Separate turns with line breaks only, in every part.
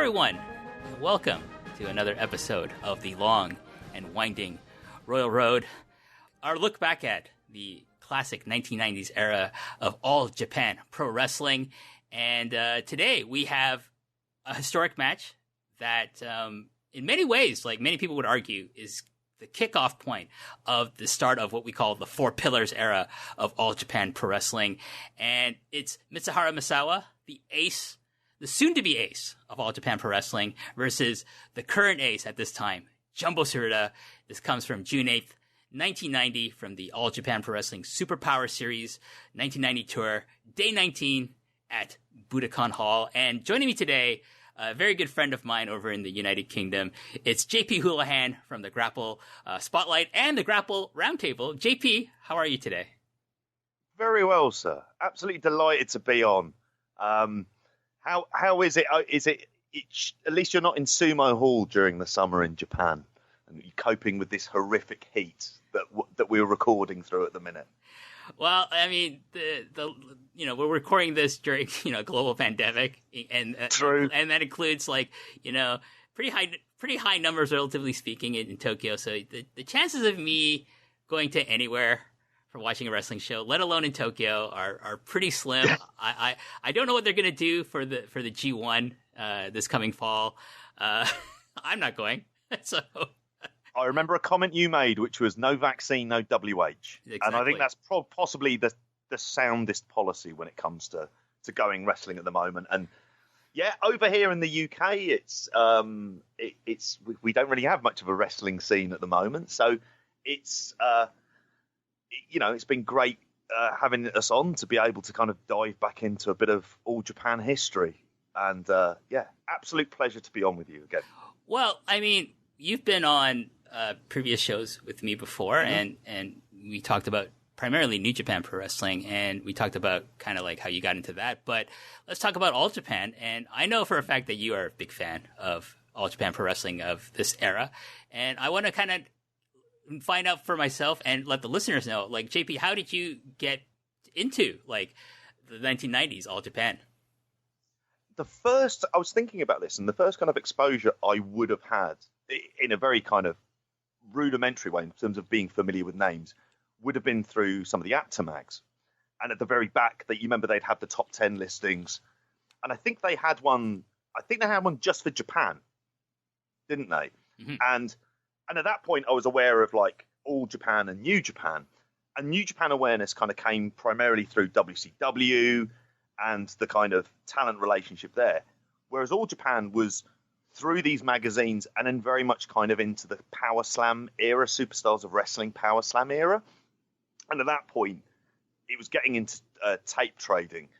everyone, and welcome to another episode of the long and winding Royal Road. Our look back at the classic 1990s era of All Japan Pro Wrestling. And today we have a historic match that, in many ways, like many people would argue, is the kickoff point of the start of what we call the Four Pillars era of All Japan Pro Wrestling. And it's Mitsuharu Misawa, the ace, the soon-to-be ace of All Japan Pro Wrestling, versus the current ace at this time, Jumbo Tsuruta. This comes from June 8th, 1990, from the All Japan Pro Wrestling Superpower Series 1990 tour, day 19 at Budokan Hall. And joining me today, a very good friend of mine over in the United Kingdom, it's JP Houlihan from the Grappl Spotlight and the Grappl Roundtable. JP, how are you today?
Very well, sir. Absolutely delighted to be on. How is it? At least you're not in Sumo Hall during the summer in Japan, and you're coping with this horrific heat that we're recording through at the minute.
Well, I mean, we're recording this during global pandemic, and
True,
and that includes pretty high numbers, relatively speaking, in Tokyo. So the chances of me going to anywhere for watching a wrestling show, let alone in Tokyo, are pretty slim. I don't know what they're gonna do for the G1 this coming fall. I'm not going. So
I remember a comment you made, which was no vaccine, no WH,
exactly.
And I think that's possibly the soundest policy when it comes to going wrestling at the moment. And yeah, over here in the UK, it's we don't really have much of a wrestling scene at the moment, so it's it's been great having us on to be able to kind of dive back into a bit of All Japan history. And absolute pleasure to be on with you again.
Well, I mean, you've been on previous shows with me before,
Mm-hmm.
and we talked about primarily New Japan Pro Wrestling, and we talked about kind of like how you got into that. But let's talk about All Japan. And I know for a fact that you are a big fan of All Japan Pro Wrestling of this era. And I want to kind of find out for myself and let the listeners know, like, JP, how did you get into like the 1990s All Japan?
I was thinking about this, and the first kind of exposure I would have had in a very kind of rudimentary way in terms of being familiar with names would have been through some of the APTA mags. And at the very back, that you remember they'd have the top 10 listings. And I think they had one just for Japan, didn't they?
Mm-hmm.
And at that point, I was aware of like All Japan and New Japan. And New Japan awareness kind of came primarily through WCW and the kind of talent relationship there. Whereas All Japan was through these magazines and then very much kind of into the Power Slam era, Superstars of Wrestling Power Slam era. And at that point, it was getting into tape trading.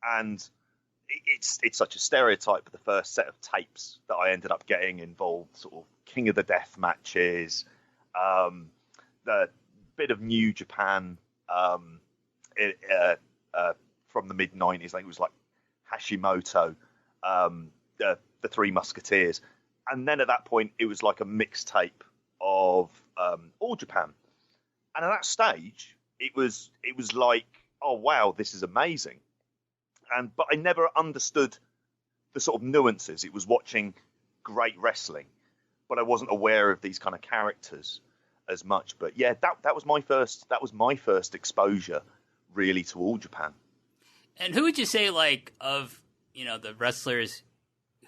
And it's such a stereotype, but the first set of tapes that I ended up getting involved sort of King of the Death matches, the bit of New Japan from the mid-90s. I think it was like Hashimoto, the Three Musketeers. And then at that point, it was like a mixtape of All Japan. And at that stage, it was like, oh, wow, this is amazing. But I never understood the sort of nuances. It was watching great wrestling, but I wasn't aware of these kind of characters as much. But yeah, that was my first exposure really to All Japan.
And who would you say, like, of the wrestlers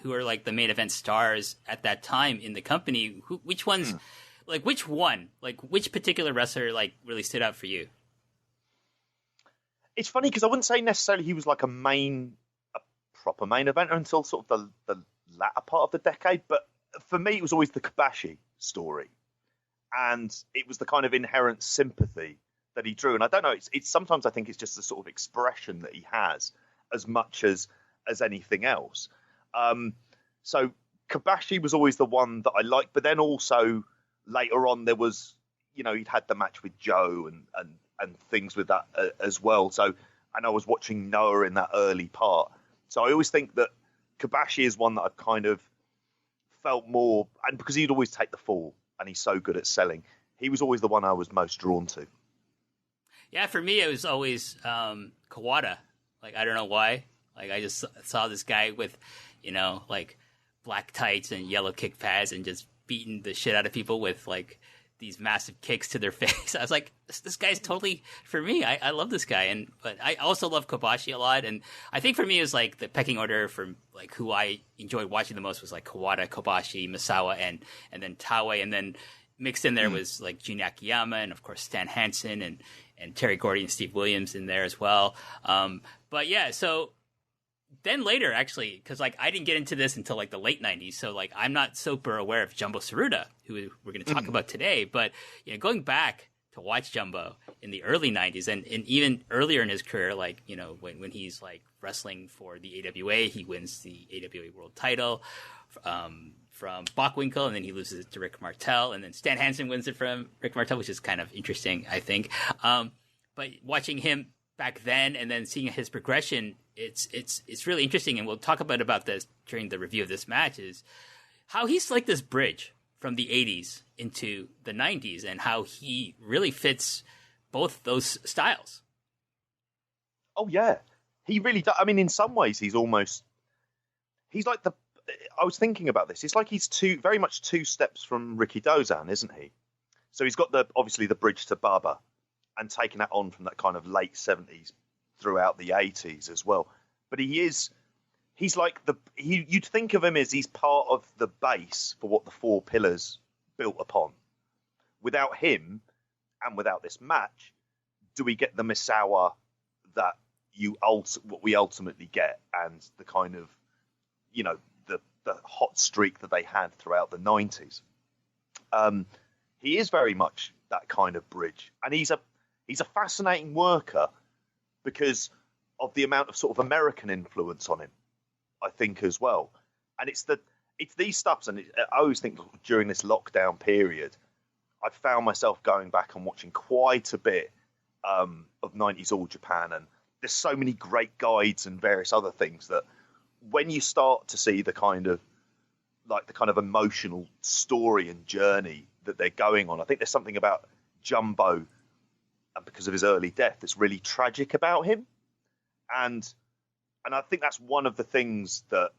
who are like the main event stars at that time in the company? Which ones, like which particular wrestler like really stood out for you?
It's funny because I wouldn't say necessarily he was like a proper main eventer until sort of the latter part of the decade. But for me, it was always the Kobashi story, and it was the kind of inherent sympathy that he drew. And I don't know, it's sometimes I think it's just the sort of expression that he has as much as anything else. So Kobashi was always the one that I liked, but then also later on there was, he'd had the match with Joe and things with that as well. So, and I was watching Noah in that early part. So I always think that Kobashi is one that I've kind of felt more, and because he'd always take the fall and he's so good at selling, he was always the one I was most drawn to.
Yeah, for me, it was always Kawada. Like, I don't know why. Like, I just saw this guy with, like black tights and yellow kick pads and just beating the shit out of people with like these massive kicks to their face. I was like, this guy's totally for me. I love this guy, but I also love Kobashi a lot. And I think for me, it was like the pecking order from like who I enjoyed watching the most was like Kawada, Kobashi, Misawa, and then Taue, and then mixed in there was like Jun Akiyama and of course Stan Hansen and Terry Gordy and Steve Williams in there as well. But yeah, so then later, actually, because like I didn't get into this until like the late 90s, so like I'm not super aware of Jumbo Tsuruta, who we're going to talk about today. But you know, going back to watch Jumbo in the early 90s and even earlier in his career, like, you know, when he's like wrestling for the AWA, he wins the AWA world title from Bockwinkel, and then he loses it to Rick Martel, and then Stan Hansen wins it from Rick Martel, which is kind of interesting, I think. But watching him back then and then seeing his progression, it's really interesting, and we'll talk about this during the review of this match, is how he's like this bridge from the 80s into the 90s and how he really fits both those styles.
Oh yeah, he really does. I mean, in some ways he's like I was thinking about this, it's like he's very much two steps from Ricky Dozan, isn't he? So he's got obviously the bridge to Baba and taking that on from that kind of late 70s throughout the 80s as well. But he's like you'd think of him as he's part of the base for what the four pillars built upon. Without him and without this match, do we get the Misawa that what we ultimately get, and the kind of, you know, the hot streak that they had throughout the 90s. He is very much that kind of bridge, and he's a fascinating worker because of the amount of sort of American influence on him, I think, as well. And it's these stuffs, and I always think during this lockdown period, I found myself going back and watching quite a bit of 90s All Japan, and there's so many great guides and various other things that when you start to see the kind of emotional story and journey that they're going on, I think there's something about Jumbo, and because of his early death, that's really tragic about him. And I think that's one of the things that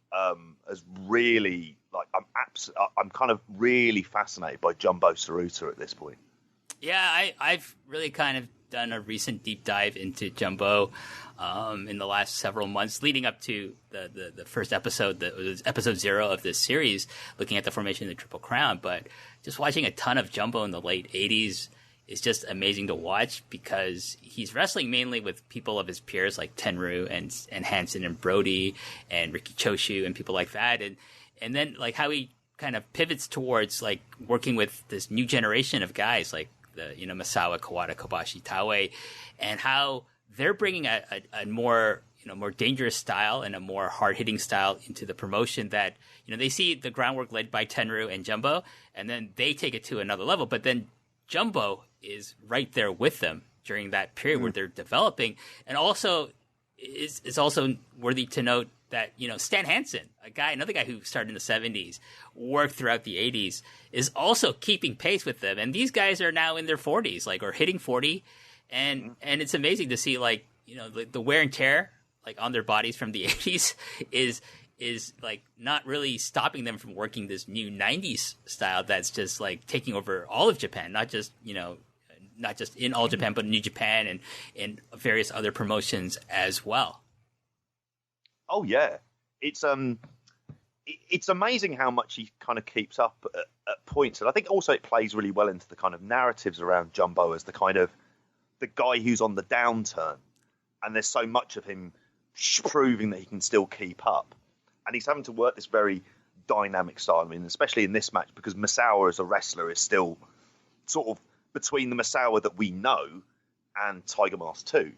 has really, like, I'm kind of really fascinated by Jumbo Tsuruta at this point.
Yeah, I've really kind of done a recent deep dive into Jumbo in the last several months leading up to the first episode, that was episode 0 of this series, looking at the formation of the Triple Crown. But just watching a ton of Jumbo in the late 80s is just amazing to watch, because he's wrestling mainly with people of his peers like Tenryu and Hansen and Brody and Riki Choshu and people like that. And then like how he kind of pivots towards like working with this new generation of guys like Misawa, Kawada, Kobashi, Taue, and how they're bringing a more dangerous style and a more hard-hitting style into the promotion that, they see the groundwork led by Tenryu and Jumbo, and then they take it to another level. But then Jumbo is right there with them during that period where they're developing. And also it's also worthy to note that, Stan Hansen, another guy who started in the 70s, worked throughout the 80s, is also keeping pace with them. And these guys are now in their 40s, or hitting 40. And it's amazing to see, the wear and tear, on their bodies from the 80s is not really stopping them from working this new 90s style that's just taking over all of Japan, not just in All Japan, but New Japan and in various other promotions as well.
Oh yeah, it's amazing how much he kind of keeps up at points, and I think also it plays really well into the kind of narratives around Jumbo as the kind of the guy who's on the downturn, and there's so much of him proving that he can still keep up, and he's having to work this very dynamic style. I mean, especially in this match, because Misawa as a wrestler is still sort of between the Misawa that we know and Tiger Mask 2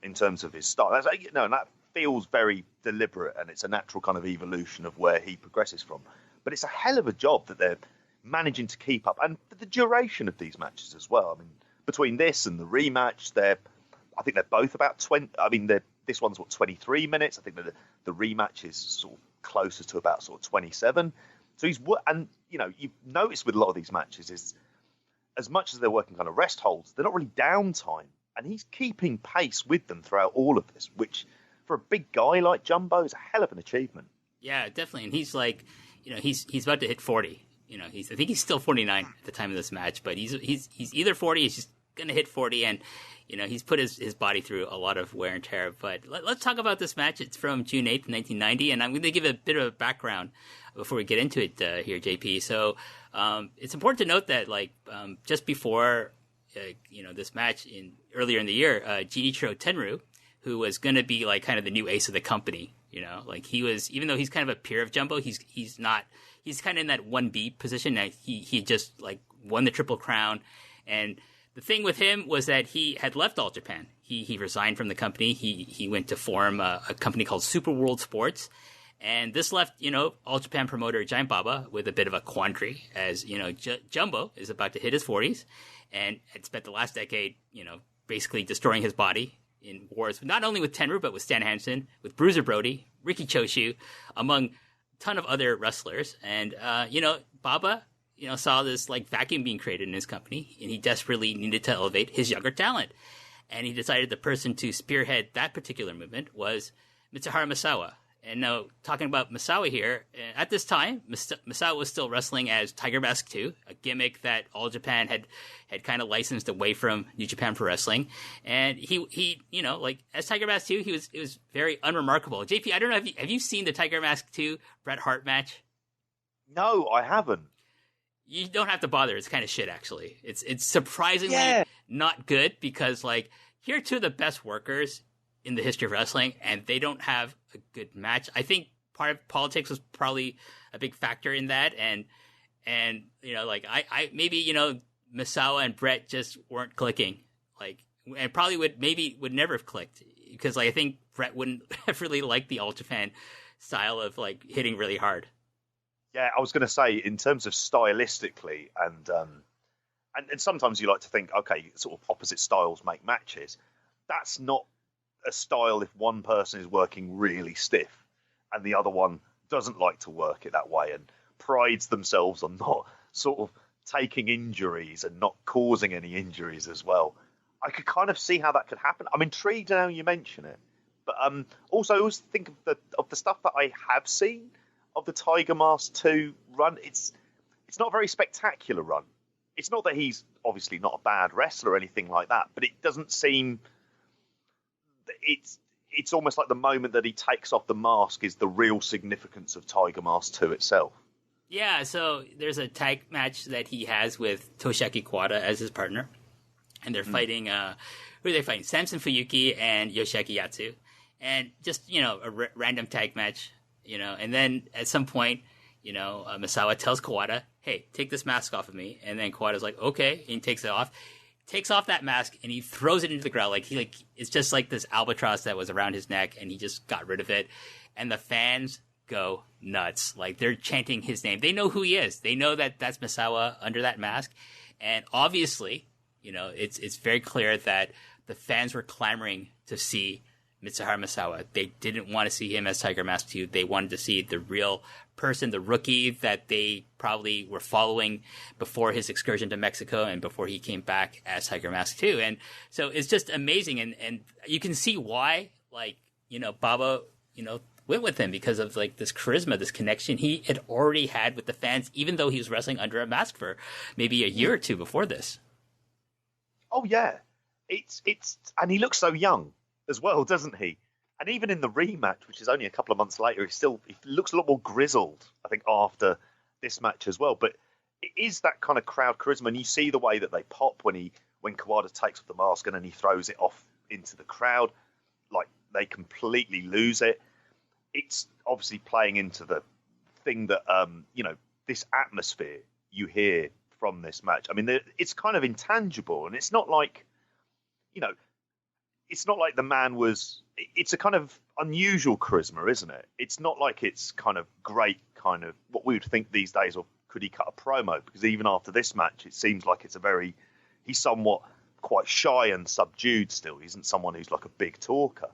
in terms of his style. That's, and that feels very deliberate, and it's a natural kind of evolution of where he progresses from. But it's a hell of a job that they're managing to keep up, and for the duration of these matches as well. I mean, between this and the rematch, I think they're both about 20. I mean, this one's 23 minutes. I think that the rematch is sort of closer to about sort of 27. So you've noticed with a lot of these matches is, as much as they're working kind of rest holds, they're not really downtime, and he's keeping pace with them throughout all of this, which for a big guy like Jumbo is a hell of an achievement.
Yeah, definitely. And he's he's about to hit 40. I think he's still 49 at the time of this match, but he's either 40, he's just going to hit 40, and he's put his body through a lot of wear and tear. But let's talk about this match. It's from June 8th, 1990, and I'm going to give a bit of a background before we get into it here, JP. So it's important to note that just before this match earlier in the year, Jinichiro Tenryu, who was going to be kind of the new ace of the company, he was, even though he's kind of a peer of Jumbo, he's kind of in that 1B position. He just won the Triple Crown, and the thing with him was that he had left All Japan. He resigned from the company. He went to form a company called Super World Sports. And this left, All Japan promoter Giant Baba with a bit of a quandary, as, Jumbo is about to hit his 40s and had spent the last decade, basically destroying his body in wars, not only with Tenryu, but with Stan Hansen, with Bruiser Brody, Riki Choshu, among a ton of other wrestlers. And, Baba, saw this vacuum being created in his company, and he desperately needed to elevate his younger talent. And he decided the person to spearhead that particular movement was Mitsuharu Misawa. And now, talking about Misawa here, at this time, Misawa was still wrestling as Tiger Mask 2, a gimmick that All Japan had kind of licensed away from New Japan Pro Wrestling. And he as Tiger Mask 2, it was very unremarkable. JP, I don't know, have you seen the Tiger Mask 2 Bret Hart match?
No, I haven't.
You don't have to bother. It's kind of shit, actually. It's surprisingly not good, because here are two of the best workers in the history of wrestling, and they don't have a good match. I think part of politics was probably a big factor in that, and I maybe Misawa and Bret just weren't clicking, and probably would never have clicked, because I think Bret wouldn't have really liked the All Japan style of hitting really hard.
Yeah, I was going to say, in terms of stylistically, and sometimes you like to think, okay, sort of opposite styles make matches. That's not a style if one person is working really stiff and the other one doesn't like to work it that way and prides themselves on not sort of taking injuries and not causing any injuries as well. I could kind of see how that could happen. I'm intrigued now you mention it, but also I always think of the stuff that I have seen of the Tiger Mask 2 run. It's not a very spectacular run. It's not that he's obviously not a bad wrestler or anything like that, but it doesn't seem. It's almost like the moment that he takes off the mask is the real significance of Tiger Mask 2 itself.
Yeah, so there's a tag match that he has with Toshiaki Kawada as his partner, and they're fighting. Who are they fighting? Samson Fuyuki and Yoshiaki Yatsu, and just a random tag match. And then at some point, Misawa tells Kawada, "Hey, take this mask off of me," and then Kawada's like, "Okay," and he takes it off. Takes off that mask and he throws it into the ground. It's just this albatross that was around his neck, and he just got rid of it. And the fans go nuts. They're chanting his name. They know who he is. They know that that's Misawa under that mask. And obviously, it's very clear that the fans were clamoring to see Mitsuharu Misawa. They didn't want to see him as Tiger Mask 2. They wanted to see the real person, the rookie that they probably were following before his excursion to Mexico and before he came back as Tiger Mask 2. And so it's just amazing. And you can see why, Baba, went with him, because of this charisma, this connection he had already had with the fans, even though he was wrestling under a mask for maybe a year or two before this.
Oh yeah. And he looks so young as well, doesn't he? And even in the rematch, which is only a couple of months later, he looks a lot more grizzled, I think, after this match as well. But it is that kind of crowd charisma, and you see the way that they pop when Kawada takes off the mask and then he throws it off into the crowd. They completely lose it. It's obviously playing into the thing that, this atmosphere you hear from this match. I mean, it's kind of intangible, and it's not like, it's not like the man was. It's a kind of unusual charisma, isn't it? It's not like it's kind of great, kind of what we would think these days, or could he cut a promo? Because even after this match, it seems like he's somewhat quite shy and subdued still. He isn't someone who's like a big talker.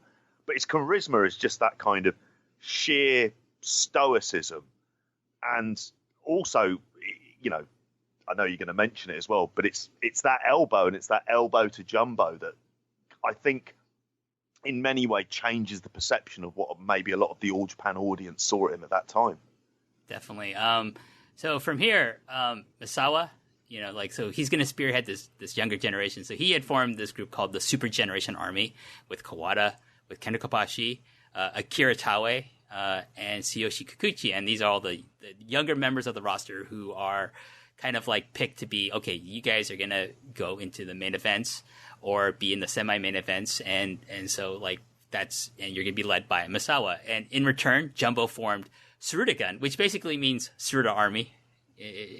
But his charisma is just that kind of sheer stoicism. And also, I know you're going to mention it as well, but it's that elbow, and it's that elbow to Jumbo that I think in many ways changes the perception of what maybe a lot of the All Japan audience saw him at that time.
definitely. So from here, Misawa, so he's going to spearhead this younger generation. So he had formed this group called the Super Generation Army with Kawada, with Kendo Kobashi, Akira Taue, and Tsuyoshi Kikuchi. And these are all the younger members of the roster who are kind of like picked to be, okay, you guys are going to go into the main events or be in the semi-main events. And so like and you're going to be led by Misawa. And in return, Jumbo formed Tsuruta, which basically means Tsuruta Army,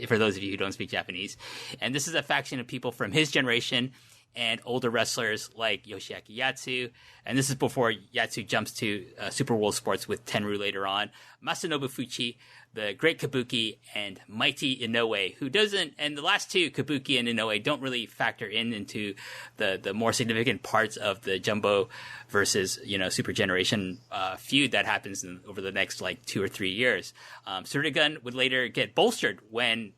for those of you who don't speak Japanese. And this is a faction of people from his generation and older wrestlers like Yoshiaki Yatsu. And this is before Yatsu jumps to Super World Sports with Tenryu later on. Masanobu Fuchi, the Great Kabuki, and Mighty Inoue, who doesn't, and the last two, Kabuki and Inoue, don't really factor into the more significant parts of the Jumbo versus, Super Generation feud that happens over the next like 2 or 3 years. Tsuruta would later get bolstered when,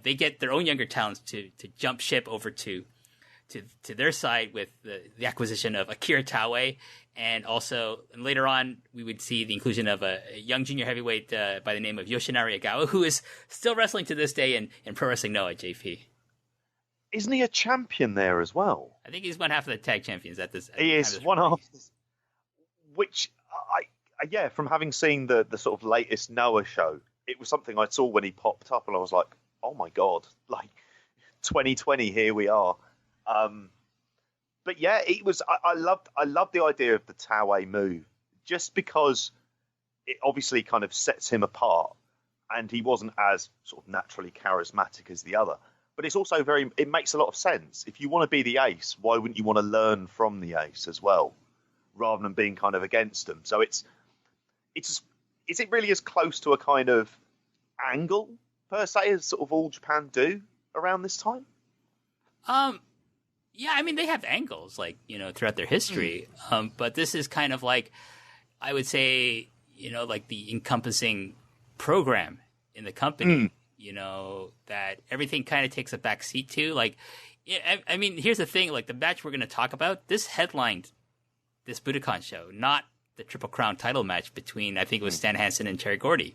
they get their own younger talents to jump ship over to their side with the acquisition of Akira Taue. And also, later on, we would see the inclusion of a young junior heavyweight by the name of Yoshinari Agawa, who is still wrestling to this day in Pro Wrestling Noah, JP.
Isn't he a champion there as well?
I think he's one half of the tag champions at this.
He is one half. Which, from having seen the sort of latest Noah show, it was something I saw when he popped up, and I was like, oh my God, like 2020, here we are. But yeah, it was. I loved the idea of the Taue move, just because it obviously kind of sets him apart, and he wasn't as sort of naturally charismatic as the other. But it's also it makes a lot of sense. If you want to be the ace, why wouldn't you want to learn from the ace as well, rather than being kind of against them? So is it really as close to a kind of angle per se as sort of All Japan do around this time?
Yeah, I mean, they have angles, like, throughout their history. But this is kind of like, I would say, like the encompassing program in the company, that everything kind of takes a back seat to. Like, I mean, here's the thing, like the match we're going to talk about, this headlined this Budokan show, not the Triple Crown title match between, I think it was Stan Hansen and Terry Gordy.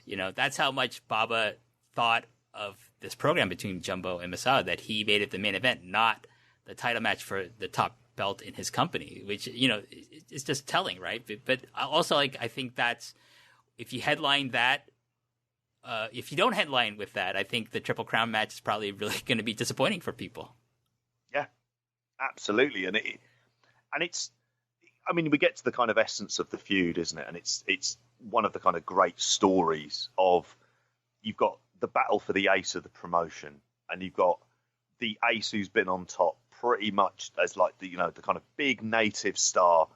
That's how much Baba thought of this program between Jumbo and Misawa, that he made it the main event, not the title match for the top belt in his company, which, is just telling, right? But also, like, I think that's, if you headline that, if you don't headline with that, I think the Triple Crown match is probably really going to be disappointing for people.
Yeah, absolutely. And it's, I mean, we get to the kind of essence of the feud, isn't it? And it's one of the kind of great stories of, you've got the battle for the ace of the promotion, and you've got the ace who's been on top pretty much as like the kind of big native star,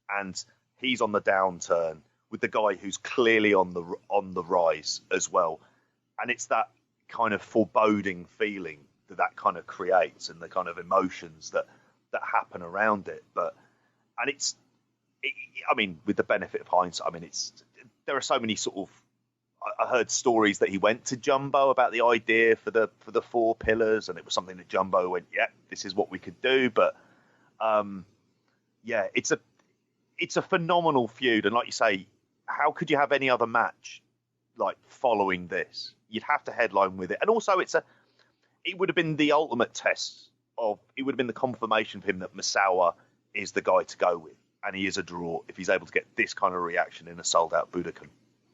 and he's on the downturn with the guy who's clearly on the rise as well. And it's that kind of foreboding feeling that kind of creates, and the kind of emotions that happen around it. I mean, with the benefit of hindsight, I mean, there are so many sort of, I heard stories that he went to Jumbo about the idea for the 4 pillars, and it was something that Jumbo went, yeah, this is what we could do. But it's a phenomenal feud, and like you say, how could you have any other match like following this? You'd have to headline with it, and also it would have been the ultimate test it would have been the confirmation for him that Misawa is the guy to go with, and he is a draw if he's able to get this kind of reaction in a sold out Budokan.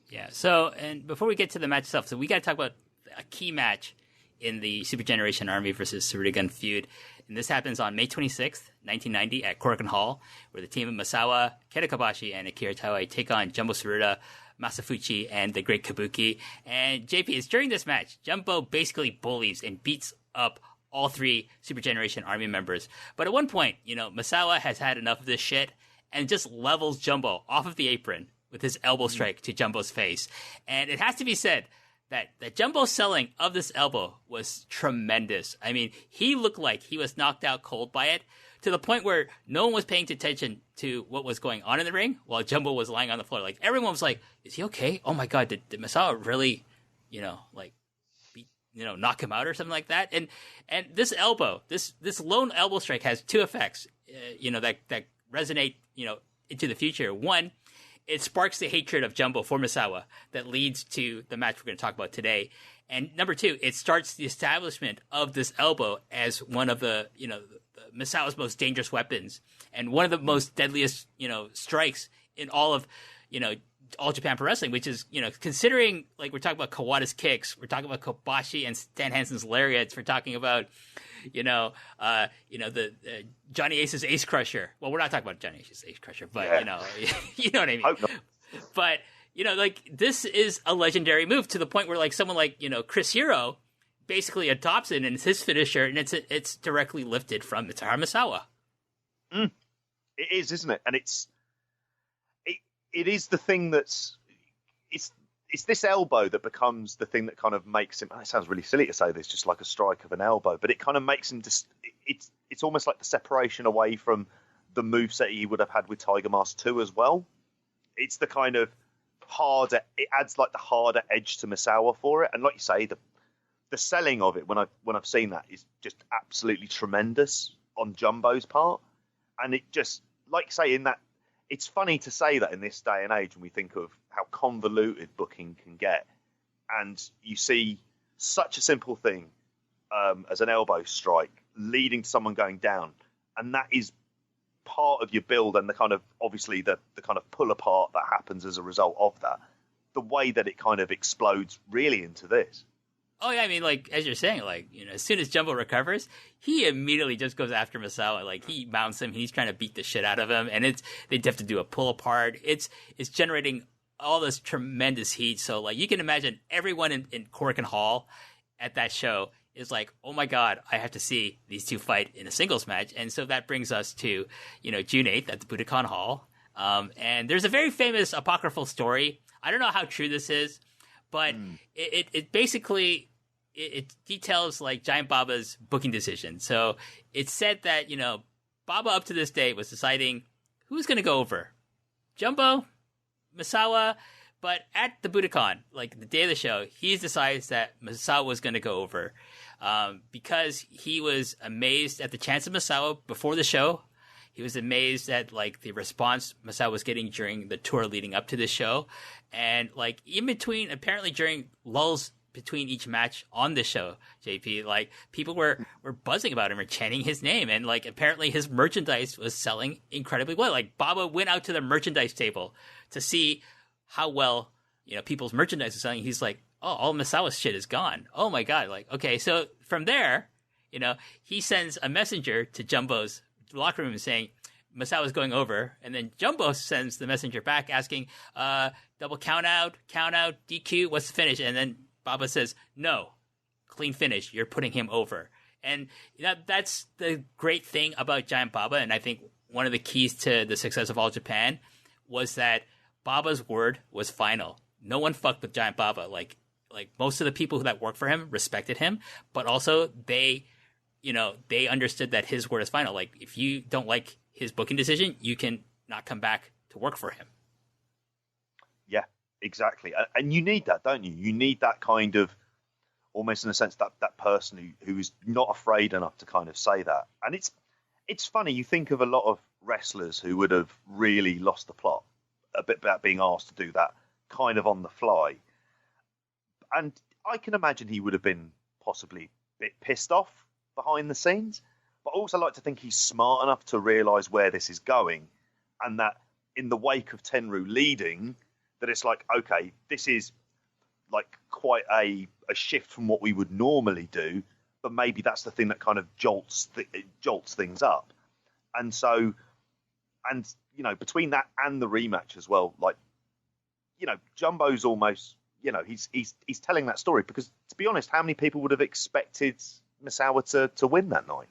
Yeah, so, and before we get to the match itself, so we got to talk about a key match in the Super Generation Army versus Tsuruta feud. And this happens on May 26th, 1990 at Korakuen Hall, where the team of Misawa, Kenta Kobashi, and Akira Taue take on Jumbo Tsuruta, Masafuchi, and the Great Kabuki. And JP, it's during this match, Jumbo basically bullies and beats up all 3 Super Generation Army members. But at one point, Misawa has had enough of this shit and just levels Jumbo off of the apron with his elbow strike to Jumbo's face. And it has to be said that Jumbo's selling of this elbow was tremendous. I mean, he looked like he was knocked out cold by it, to the point where no one was paying attention to what was going on in the ring while Jumbo was lying on the floor. Like, everyone was like, is he okay? Oh my God, did Misawa really, knock him out or something like that? And this elbow, this lone elbow strike has 2 effects, that resonate, into the future. One, it sparks the hatred of Jumbo for Misawa that leads to the match we're going to talk about today. And number two, it starts the establishment of this elbow as one of the Misawa's most dangerous weapons and one of the most deadliest, strikes in all of, All Japan Pro Wrestling, which is, considering, like, we're talking about Kawada's kicks, we're talking about Kobashi and Stan Hansen's lariats, we're talking about, the Johnny Ace's Ace Crusher. Well, we're not talking about Johnny Ace's Ace Crusher, but, you know what I mean. But, this is a legendary move to the point where, like, someone like, Chris Hero basically adopts it and it's his finisher, and it's directly lifted from Mitsuharu Misawa.
It is, isn't it? And it is the thing it's this elbow that becomes the thing that kind of makes him. It sounds really silly to say this, just like a strike of an elbow, but it kind of makes him just. It's almost like the separation away from the moveset he would have had with Tiger Mask 2 as well. It's the kind of harder. It adds like the harder edge to Misawa for it, and like you say, the selling of it when I've seen that is just absolutely tremendous on Jumbo's part, and it just like you say in that. It's funny to say that in this day and age when we think of how convoluted booking can get. And you see such a simple thing as an elbow strike leading to someone going down. And that is part of your build and the kind of, obviously, the kind of pull apart that happens as a result of that. The way that it kind of explodes really into this.
Oh, yeah, I mean, like, as you're saying, like, as soon as Jumbo recovers, he immediately just goes after Misawa. Like, he mounts him, he's trying to beat the shit out of him, and they have to do a pull apart. It's generating all this tremendous heat. So, like, you can imagine everyone in Korakuen Hall at that show is like, oh my God, I have to see these two fight in a singles match. And so that brings us to, June 8th at the Budokan Hall. And there's a very famous apocryphal story. I don't know how true this is, but it basically... It details like Giant Baba's booking decision. So it's said that, Baba up to this day was deciding who's going to go over. Jumbo, Misawa, but at the Budokan, like the day of the show, he decides that Misawa was going to go over because he was amazed at the chance of Misawa before the show. He was amazed at like the response Misawa was getting during the tour leading up to the show. And like in between, apparently during lulls between each match on the show, JP, like people were buzzing about him or chanting his name, and like apparently his merchandise was selling incredibly well. Like Baba went out to the merchandise table to see how well people's merchandise is selling. He's like, oh, all Misawa's shit is gone. Oh my God! Like, okay, so from there, he sends a messenger to Jumbo's locker room saying Misawa's going over, and then Jumbo sends the messenger back asking, double count out, DQ, what's the finish? And then Baba says, no, clean finish. You're putting him over. And that's the great thing about Giant Baba. And I think one of the keys to the success of All Japan was that Baba's word was final. No one fucked with Giant Baba. Like most of the people that worked for him respected him, but also they understood that his word is final. Like if you don't like his booking decision, you can not come back to work for him.
Yeah. Exactly. And you need that, don't you? You need that kind of, almost in a sense, that person who is not afraid enough to kind of say that. And it's funny, you think of a lot of wrestlers who would have really lost the plot a bit about being asked to do that kind of on the fly. And I can imagine he would have been possibly a bit pissed off behind the scenes. But I also like to think he's smart enough to realise where this is going, and that in the wake of Tenryu leading, that it's like, okay, this is like quite a shift from what we would normally do, but maybe that's the thing that kind of jolts things up. And so, between that and the rematch as well, like, Jumbo's almost, he's telling that story because, to be honest, how many people would have expected Misawa to win that night?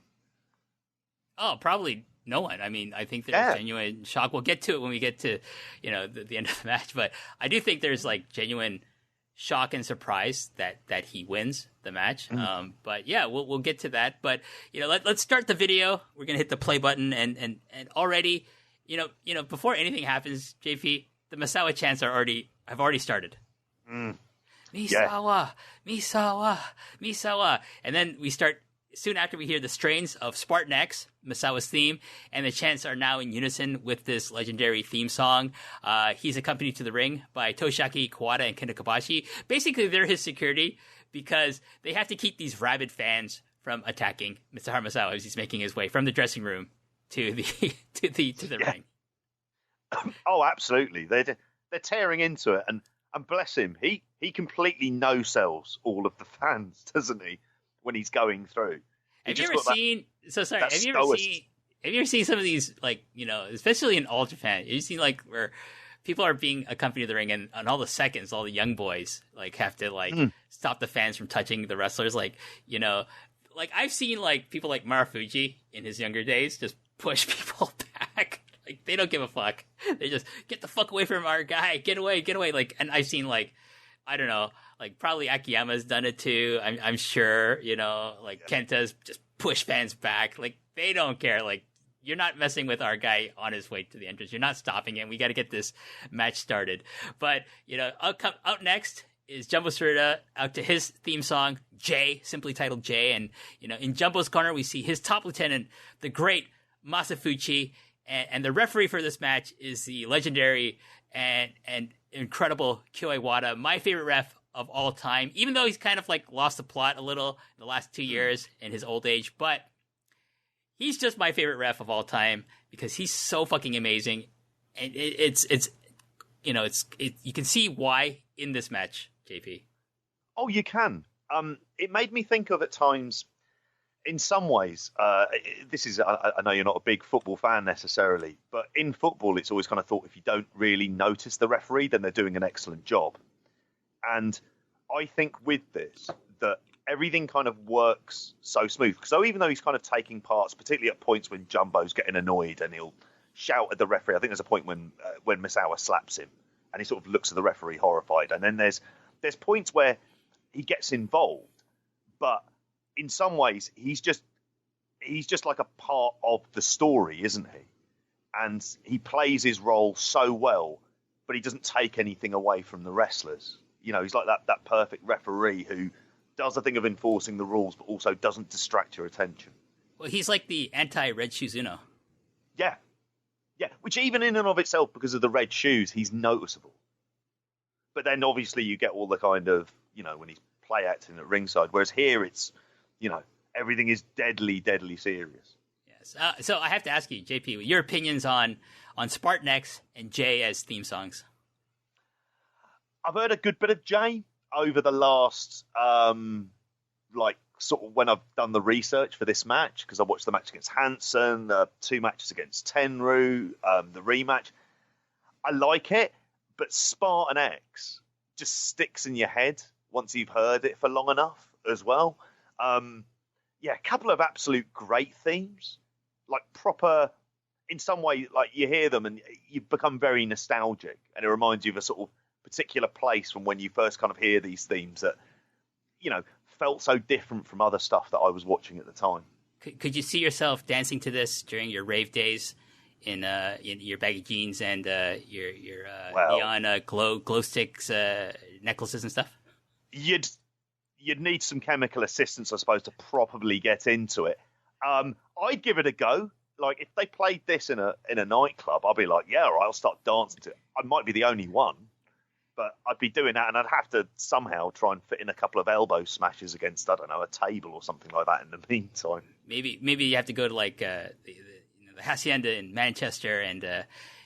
Oh, probably no one. I mean, I think there's genuine shock. We'll get to it when we get to, the end of the match. But I do think there's like genuine shock and surprise that he wins the match. But yeah, we'll get to that. But let's start the video. We're gonna hit the play button, and already, before anything happens, JP, the Misawa chants have already started. Misawa, Misawa, Misawa, and then we start soon after, we hear the strains of Spartan X, Misawa's theme, and the chants are now in unison with this legendary theme song. He's accompanied to the ring by Toshiaki Kawada and Kenta Kobashi. Basically, they're his security because they have to keep these rabid fans from attacking Mitsuharu Misawa as he's making his way from the dressing room to the ring.
Oh, absolutely. They're tearing into it, and bless him, he completely no-sells all of the fans, doesn't he? When he's going through.
Have you ever seen some of these, like, you know, especially in All Japan, have you seen like where people are being accompanied to the ring and all the seconds, all the young boys like have to like stop the fans from touching the wrestlers, like, you know, like I've seen like people like Marufuji in his younger days just push people back. Like they don't give a fuck. They just get the fuck away from our guy. Get away. Like, and I've seen like, I don't know, like probably Akiyama's done it too. I'm sure, you know, like Kenta's just push fans back. Like they don't care. Like you're not messing with our guy on his way to the entrance. You're not stopping him. We got to get this match started. But, you know, out next is Jumbo Tsuruta out to his theme song, J, simply titled J. And, you know, in Jumbo's corner, we see his top lieutenant, the great Masafuchi. And the referee for this match is the legendary and incredible Kyo Iwata, my favorite ref of all time, even though he's kind of like lost the plot a little in the last 2 years in his old age, but he's just my favorite ref of all time because he's so fucking amazing. And it's you know, you can see why in this match, JP.
Oh, you can. It made me think of at times, in some ways, this is, I know you're not a big football fan necessarily, but in football, it's always kind of thought if you don't really notice the referee, then they're doing an excellent job. And I think with this, that everything kind of works so smooth. So even though he's kind of taking parts, particularly at points when Jumbo's getting annoyed and he'll shout at the referee, I think there's a point when Misawa slaps him and he sort of looks at the referee horrified. And then there's points where he gets involved, but in some ways, he's just like a part of the story, isn't he? And he plays his role so well, but he doesn't take anything away from the wrestlers. You know, he's like that perfect referee who does the thing of enforcing the rules, but also doesn't distract your attention.
Well, he's like the anti-Red Shoes Uno.
Yeah. Which even in and of itself, because of the red shoes, he's noticeable. But then obviously you get all the kind of, you know, when he's play acting at ringside, whereas here it's, you know, everything is deadly, deadly serious.
Yes. So I have to ask you, JP, your opinions on Spartan X and J as theme songs.
I've heard a good bit of J over the last, like, sort of when I've done the research for this match, because I watched the match against Hansen, 2 matches against Tenryu, the rematch. I like it, but Spartan X just sticks in your head once you've heard it for long enough as well. A couple of absolute great themes, like proper, in some way, like you hear them and you become very nostalgic, and it reminds you of a sort of particular place from when you first kind of hear these themes that, you know, felt so different from other stuff that I was watching at the time.
Could you see yourself dancing to this during your rave days in your baggy jeans and your neon glow sticks necklaces and stuff?
You'd need some chemical assistance, I suppose, to properly get into it. I'd give it a go. Like, if they played this in a nightclub, I'd be like, yeah, all right, I'll start dancing to it. I might be the only one, but I'd be doing that, and I'd have to somehow try and fit in a couple of elbow smashes against, I don't know, a table or something like that in the meantime.
Maybe you have to go to, like, the Hacienda in Manchester and,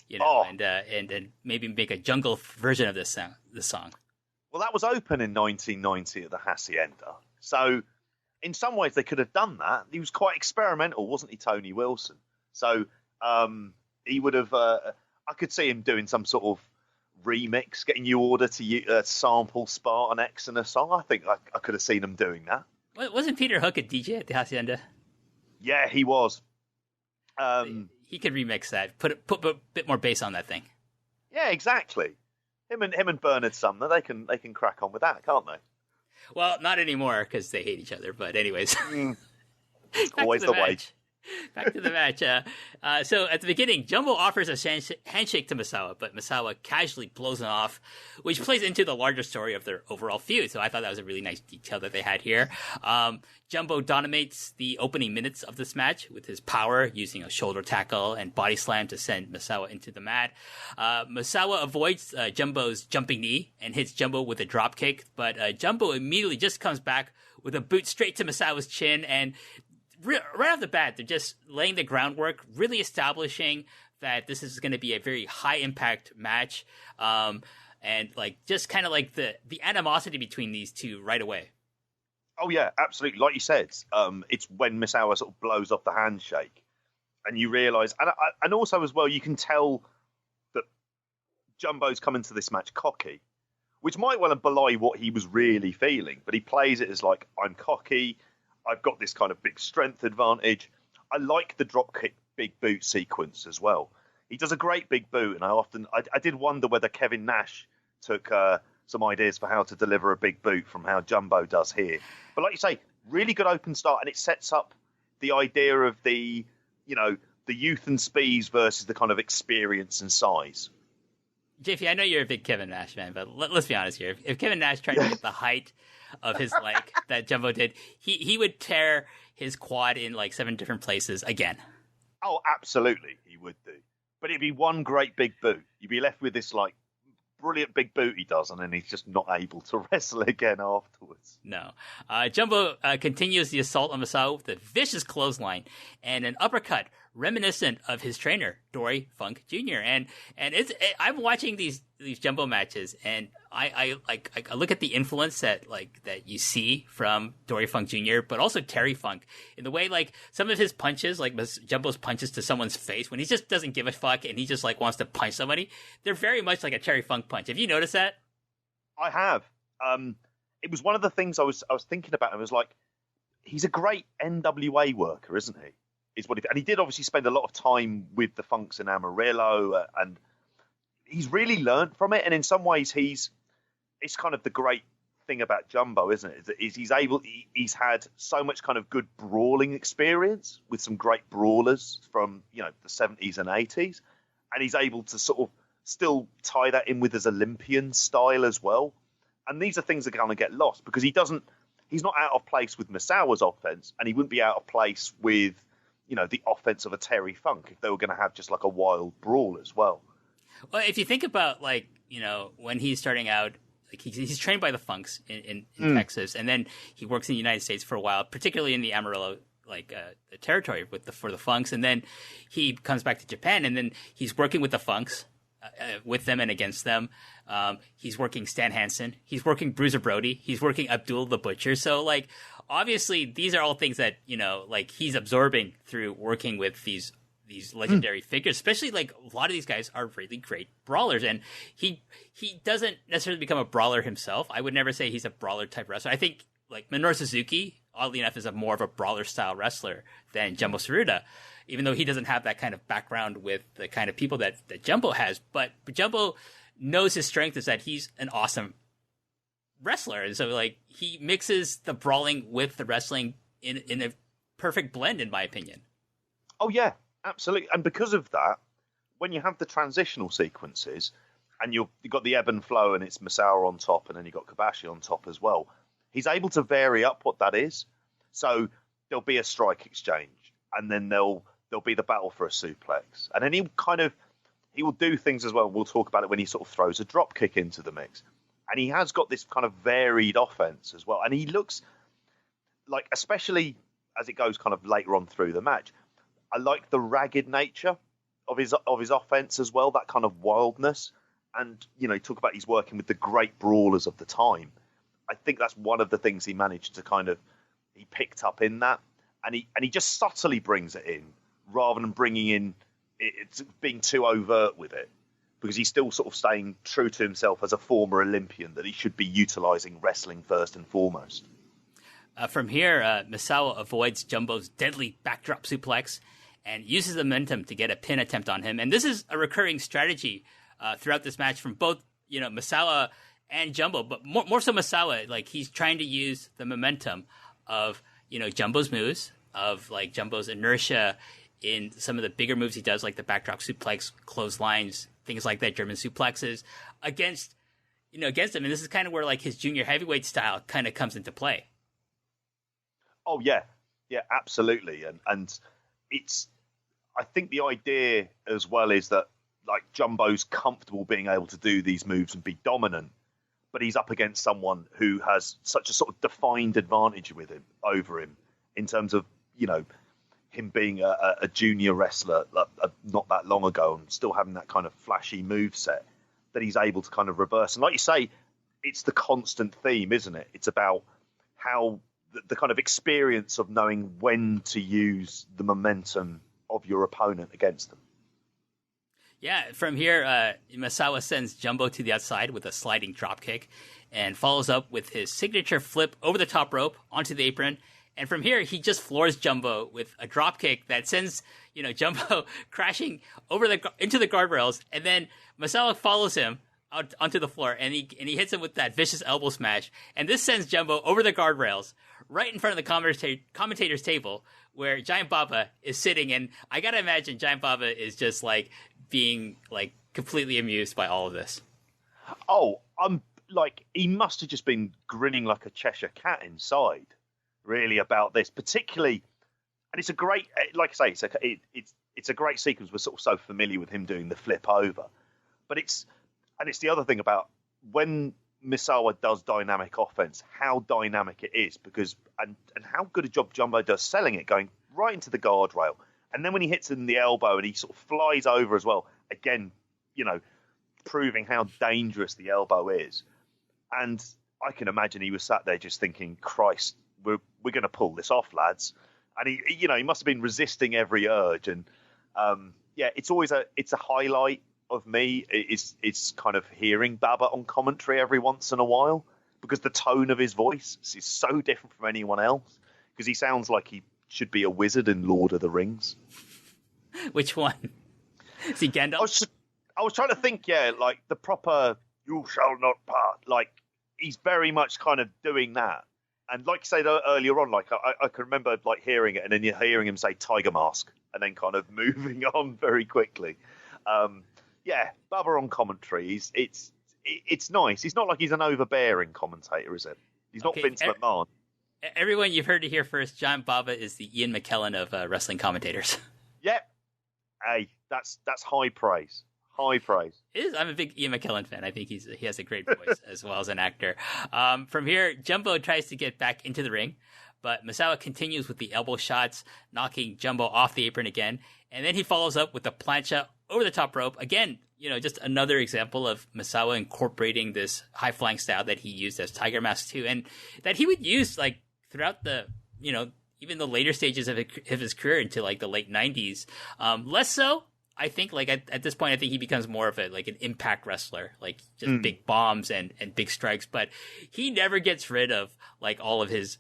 and maybe make a jungle version of this song.
Well, that was open in 1990 at the Hacienda. So, in some ways, they could have done that. He was quite experimental, wasn't he, Tony Wilson? So, he would have... I could see him doing some sort of remix, getting you order to sample Spartan X in a song. I think I could have seen him doing that.
Wasn't Peter Hook a DJ at the Hacienda?
Yeah, he was.
He could remix that, put a bit more bass on that thing.
Yeah, exactly. Him and Bernard Sumner, they can crack on with that, can't they?
Well, not anymore because they hate each other. But anyways,
always the way.
Back to the match. So at the beginning, Jumbo offers a handshake to Misawa, but Misawa casually blows him off, which plays into the larger story of their overall feud. So I thought that was a really nice detail that they had here. Jumbo dominates the opening minutes of this match with his power, using a shoulder tackle and body slam to send Misawa into the mat. Misawa avoids Jumbo's jumping knee and hits Jumbo with a drop kick, but Jumbo immediately just comes back with a boot straight to Misawa's chin, and right off the bat, they're just laying the groundwork, really establishing that this is going to be a very high impact match, and like just kind of like the animosity between these two right away.
Oh yeah, absolutely. Like you said, it's when Misawa sort of blows off the handshake, and you realise, and also as well, you can tell that Jumbo's come into this match cocky, which might well belie what he was really feeling, but he plays it as like, I'm cocky. I've got this kind of big strength advantage. I like the drop kick big boot sequence as well. He does a great big boot, and I did wonder whether Kevin Nash took some ideas for how to deliver a big boot from how Jumbo does here. But like you say, really good open start, and it sets up the idea of the youth and speeds versus the kind of experience and size.
JP, I know you're a big Kevin Nash fan, but let's be honest here. If Kevin Nash tried to get the height of his leg that Jumbo did, he would tear his quad in like 7 different places again.
Oh, absolutely, he would do. But it'd be one great big boot. You'd be left with this like brilliant big boot he does, and then he's just not able to wrestle again afterwards.
No. Jumbo continues the assault on Misawa with a vicious clothesline and an uppercut reminiscent of his trainer, Dory Funk Jr. And I'm watching these Jumbo matches, and I look at the influence that you see from Dory Funk Jr., but also Terry Funk, in the way like some of his punches, like Jumbo's punches to someone's face when he just doesn't give a fuck and he just like wants to punch somebody, they're very much like a Terry Funk punch. Have you noticed that?
I have. It was one of the things I was thinking about. I was like, he's a great NWA worker, isn't he? And he did obviously spend a lot of time with the Funks in Amarillo, and he's really learned from it. And in some ways, it's kind of the great thing about Jumbo, isn't it? He's had so much kind of good brawling experience with some great brawlers from the 70s and 80s, and he's able to sort of still tie that in with his Olympian style as well. And these are things that are going to get lost because he's not out of place with Misawa's offense, and he wouldn't be out of place with the offense of a Terry Funk if they were going to have just like a wild brawl as well.
Well, if you think about when he's starting out, like he's trained by the Funks in Texas, and then he works in the United States for a while, particularly in the Amarillo territory for the Funks, and then he comes back to Japan, and then he's working with the Funks, with them and against them. He's working Stan Hansen, he's working Bruiser Brody, he's working Abdul the Butcher. So obviously these are all things that he's absorbing through working with these legendary figures, especially a lot of these guys are really great brawlers, and he doesn't necessarily become a brawler himself. I would never say he's a brawler type wrestler. I think Minoru Suzuki, oddly enough, is more of a brawler style wrestler than Jumbo Tsuruta, even though he doesn't have that kind of background with the kind of people that Jumbo has. But Jumbo knows his strength is that he's an awesome wrestler, and so he mixes the brawling with the wrestling in a perfect blend, in my opinion.
Oh yeah, absolutely. And because of that, when you have the transitional sequences and you've got the ebb and flow, and it's Misawa on top, and then you've got Kobashi on top as well, he's able to vary up what that is. So there'll be a strike exchange, and then there'll be the battle for a suplex, and then he will do things as well. We'll talk about it when he sort of throws a drop kick into the mix. And he has got this kind of varied offense as well. And he looks like, especially as it goes kind of later on through the match, I like the ragged nature of his offense as well, that kind of wildness. And, talk about he's working with the great brawlers of the time. I think that's one of the things he managed to he picked up in that. And he just subtly brings it in rather than bringing in it's being too overt with it, because he's still sort of staying true to himself as a former Olympian, that he should be utilizing wrestling first and foremost.
From here, Misawa avoids Jumbo's deadly backdrop suplex and uses the momentum to get a pin attempt on him. And this is a recurring strategy throughout this match from both, Misawa and Jumbo, but more so Misawa. He's trying to use the momentum of, Jumbo's moves of like Jumbo's inertia in some of the bigger moves he does, like the backdrop suplex, clotheslines, things like that, German suplexes against him. And this is kind of where like his junior heavyweight style kind of comes into play.
Oh yeah, absolutely, and it's. I think the idea as well is that like Jumbo's comfortable being able to do these moves and be dominant, but he's up against someone who has such a sort of defined advantage over him in terms of him being a junior wrestler not that long ago and still having that kind of flashy move set that he's able to kind of reverse. And like you say, it's the constant theme, isn't it? It's about how the kind of experience of knowing when to use the momentum of your opponent against them.
Yeah, from here, Misawa sends Jumbo to the outside with a sliding dropkick and follows up with his signature flip over the top rope onto the apron. And from here, he just floors Jumbo with a dropkick that sends, Jumbo crashing into the guardrails. And then Misawa follows him out onto the floor, and he hits him with that vicious elbow smash. And this sends Jumbo over the guardrails, right in front of the commentator's table, where Giant Baba is sitting. And I gotta imagine Giant Baba is just like being like completely amused by all of this.
Oh, he must have just been grinning like a Cheshire cat inside, really, about this, particularly. And it's a great, like I say, it's a great sequence. We're sort of so familiar with him doing the flip over, but it's the other thing about when Misawa does dynamic offense, how dynamic it is, because and how good a job Jumbo does selling it, going right into the guardrail, and then when he hits in the elbow and he sort of flies over as well, again, proving how dangerous the elbow is. And I can imagine he was sat there just thinking, Christ, we're going to pull this off, lads. And he must have been resisting every urge. And it's always a highlight of me. It's kind of hearing Baba on commentary every once in a while, because the tone of his voice is so different from anyone else. Because he sounds like he should be a wizard in Lord of the Rings.
Which one? Is he Gandalf?
I was trying to think, like the proper "you shall not part." Like he's very much kind of doing that. And like you said earlier on, like I can remember like hearing it, and then you're hearing him say "Tiger Mask," and then kind of moving on very quickly. Baba on commentary, it's nice. He's not like he's an overbearing commentator, is it? He's not Vince McMahon.
Everyone, you've heard it here first. Giant Baba is the Ian McKellen of wrestling commentators.
Yep. Hey, that's high praise. High praise.
I'm a big Ian McKellen fan. I think he has a great voice as well as an actor. From here, Jumbo tries to get back into the ring, but Misawa continues with the elbow shots, knocking Jumbo off the apron again. And then he follows up with the plancha over the top rope. Again, just another example of Misawa incorporating this high-flying style that he used as Tiger Mask 2, and that he would use like throughout the, even the later stages of his career into like the late 90s. Less so, I think, like at this point, I think he becomes more of an impact wrestler, like just big bombs and big strikes. But he never gets rid of like all of his,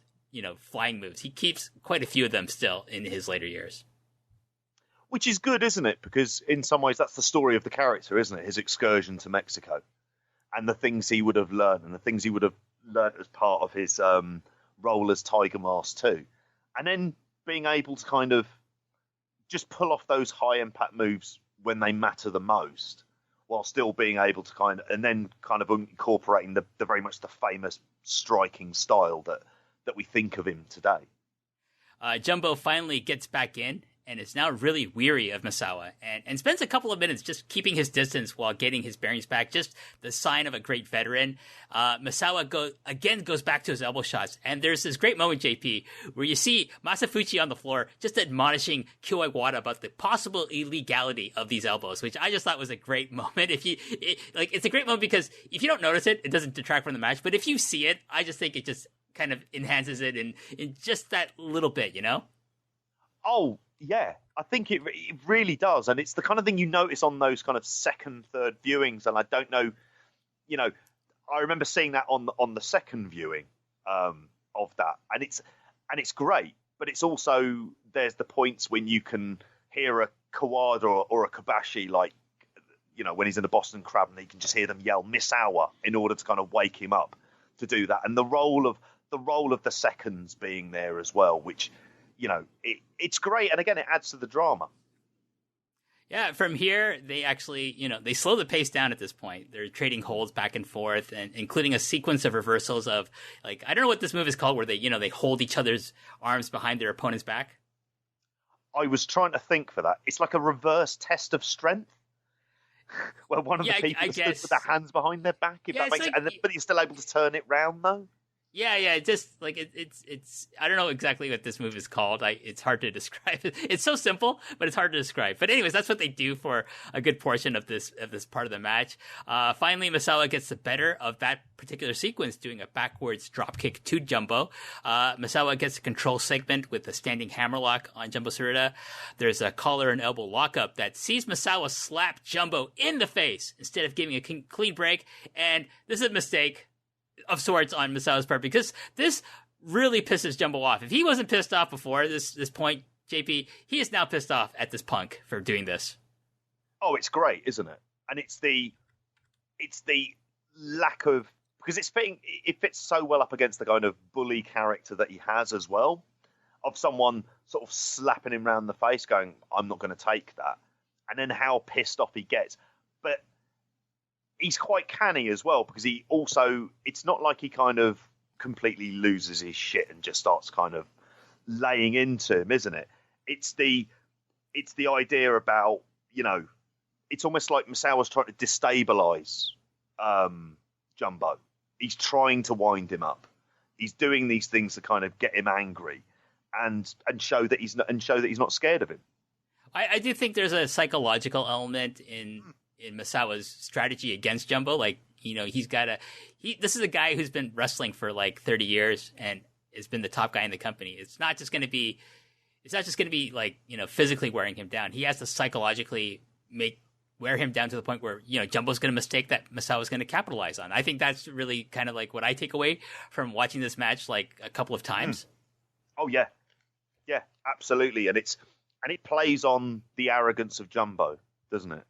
flying moves. He keeps quite a few of them still in his later years.
Which is good, isn't it? Because in some ways that's the story of the character, isn't it? His excursion to Mexico and the things he would have learned and the things he would have learned as part of his role as Tiger Mask 2. And then being able to kind of just pull off those high impact moves when they matter the most, while still being able to kind of incorporating the very much the famous striking style that we think of him today.
Jumbo finally gets back in and is now really weary of Misawa and spends a couple of minutes just keeping his distance while getting his bearings back. Just the sign of a great veteran. Misawa goes back to his elbow shots. And there's this great moment, JP, where you see Masafuchi on the floor just admonishing Kyo Iwata about the possible illegality of these elbows, which I just thought was a great moment. It's a great moment because if you don't notice it, it doesn't detract from the match. But if you see it, I just think it just kind of enhances it in just that little bit,
Oh, yeah, I think it really does. And it's the kind of thing you notice on those kind of second, third viewings. And I don't know, I remember seeing that on the second viewing of that. And it's great. But it's also, there's the points when you can hear a Kawada or a Kobashi, like, when he's in the Boston Crab, and you can just hear them yell Misawa in order to kind of wake him up to do that. And the role of the seconds being there as well, which it's great. And again, it adds to the drama.
Yeah, from here, they actually, they slow the pace down at this point. They're trading holds back and forth, and including a sequence of reversals of, like, I don't know what this move is called, where they hold each other's arms behind their opponent's back.
I was trying to think for that. It's like a reverse test of strength, where one of the people stood with their hands behind their back, if that makes sense. But he's still able to turn it round, though.
Yeah, just like it's. I don't know exactly what this move is called. It's hard to describe. It's so simple, but it's hard to describe. But anyways, that's what they do for a good portion of this part of the match. Finally, Misawa gets the better of that particular sequence, doing a backwards drop kick to Jumbo. Misawa gets a control segment with a standing hammerlock on Jumbo Tsuruta. There's a collar and elbow lockup that sees Misawa slap Jumbo in the face instead of giving a clean break. And this is a mistake of sorts on Misawa's part, because this really pisses Jumbo off. If he wasn't pissed off before this point, JP, he is now pissed off at this punk for doing this.
Oh, it's great, isn't it? And it's the lack of, because it fits so well up against the kind of bully character that he has as well, of someone sort of slapping him round the face going, I'm not going to take that. And then how pissed off he gets. But he's quite canny as well, because he also, it's not like he kind of completely loses his shit and just starts kind of laying into him, isn't it? It's the idea about, it's almost like Misawa's trying to destabilize Jumbo. He's trying to wind him up. He's doing these things to kind of get him angry and show that he's not scared of him.
I do think there's a psychological element in Misawa's strategy against Jumbo. Like, this is a guy who's been wrestling for like 30 years and has been the top guy in the company. It's not just going to be like, physically wearing him down. He has to psychologically wear him down to the point where, Jumbo's going to mistake that Misawa's going to capitalize on. I think that's really kind of like what I take away from watching this match like a couple of times.
Oh yeah. Yeah, absolutely. And it plays on the arrogance of Jumbo, doesn't it?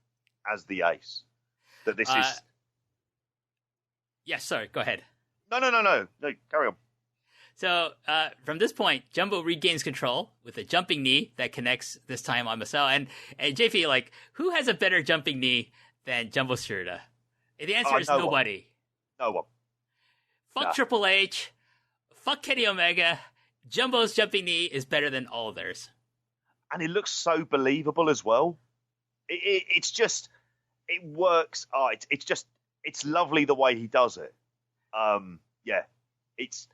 As the ace, that this is.
Yeah, sorry. Go ahead.
No. Carry on.
So from this point, Jumbo regains control with a jumping knee that connects this time on Misawa. And JP, like, who has a better jumping knee than Jumbo Tsuruta? The answer is nobody.
No one.
Fuck Triple H. Fuck Kenny Omega. Jumbo's jumping knee is better than all of theirs.
And it looks so believable as well. It's just, it works. Oh, it's lovely the way he does it. Yeah, it's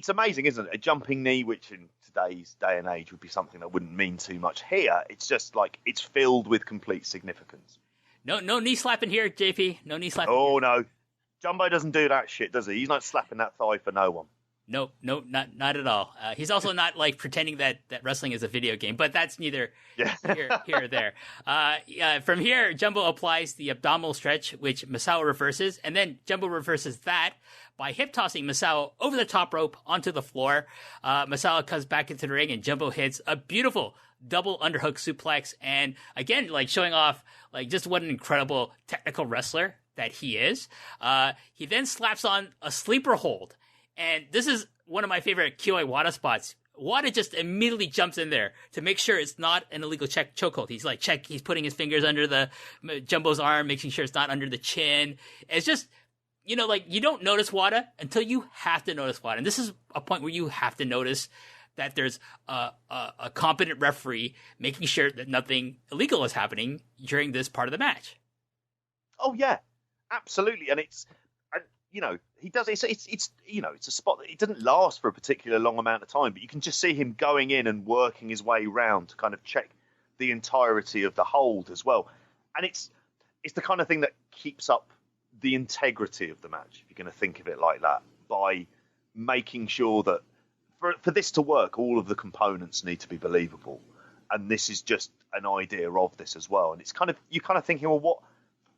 amazing, isn't it? A jumping knee, which in today's day and age would be something that wouldn't mean too much. Here, it's just like, it's filled with complete significance.
No knee slapping here, JP. No knee slapping.
Oh, no. Jumbo doesn't do that shit, does he? He's not slapping that thigh for no one.
No, not at all. He's also not like pretending that wrestling is a video game, but that's neither here or there. From here, Jumbo applies the abdominal stretch, which Misawa reverses, and then Jumbo reverses that by hip tossing Misawa over the top rope onto the floor. Misawa comes back into the ring, and Jumbo hits a beautiful double underhook suplex, and again, like showing off like just what an incredible technical wrestler that he is. He then slaps on a sleeper hold. And this is one of my favorite Kyoei Wada spots. Wada just immediately jumps in there to make sure it's not an illegal chokehold. He's like, he's putting his fingers under the Jumbo's arm, making sure it's not under the chin. It's just, like, you don't notice Wada until you have to notice Wada. And this is a point where you have to notice that there's a competent referee making sure that nothing illegal is happening during this part of the match.
Oh, yeah, absolutely. And it's, he does. It's a spot that it doesn't last for a particular long amount of time, but you can just see him going in and working his way round to kind of check the entirety of the hold as well. And it's the kind of thing that keeps up the integrity of the match, if you're going to think of it like that, by making sure that for this to work, all of the components need to be believable. And this is just an idea of this as well. And it's you're kind of thinking, well,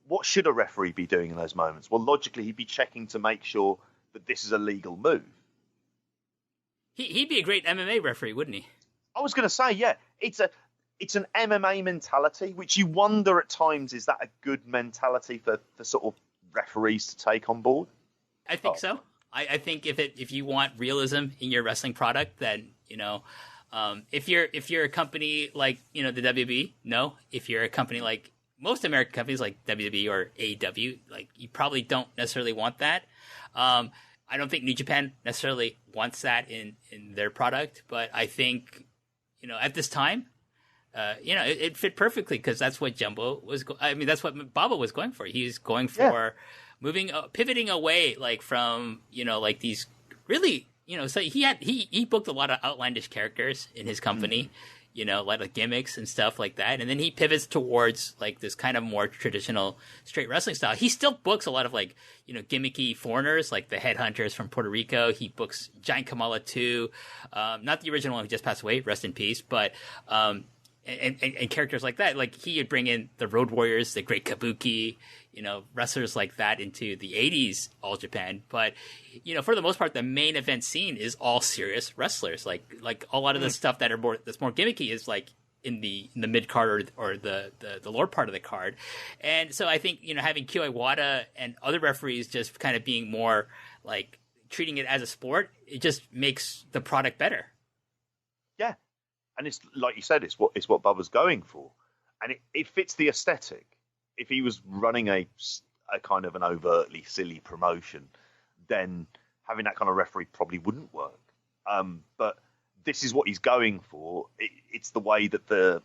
what should a referee be doing in those moments? Well, logically, he'd be checking to make sure that this is a legal move.
He'd be a great MMA referee, wouldn't he?
I was going to say, yeah, it's an MMA mentality, which you wonder at times, is that a good mentality for sort of referees to take on board?
I think so. I think if you want realism in your wrestling product, then If you're a company like, the WB, no. If you're a company like most American companies like WWE or AEW, like, you probably don't necessarily want that. I don't think New Japan necessarily wants that in their product, but I think, at this time, it fit perfectly because that's what Jumbo was. That's what Baba was going for. He was going for pivoting away, like, from like these really, So he booked a lot of outlandish characters in his company, a lot of gimmicks and stuff like that, and then he pivots towards like this kind of more traditional straight wrestling style. He still books a lot of like gimmicky foreigners, like the Headhunters from Puerto Rico. He books Giant Kamala too, not the original one who just passed away, rest in peace, but. And characters like that, like he would bring in the Road Warriors, the Great Kabuki, wrestlers like that into the 80s All Japan. But, for the most part, the main event scene is all serious wrestlers. Like a lot of the stuff that's more gimmicky is like in the mid card or the lower part of the card. And so I think, having Kyo Iwata and other referees just kind of being more like treating it as a sport, it just makes the product better.
Yeah. And it's like you said, it's what Bubba's going for, and it fits the aesthetic. If he was running a kind of an overtly silly promotion, then having that kind of referee probably wouldn't work. But this is what he's going for. It's the way the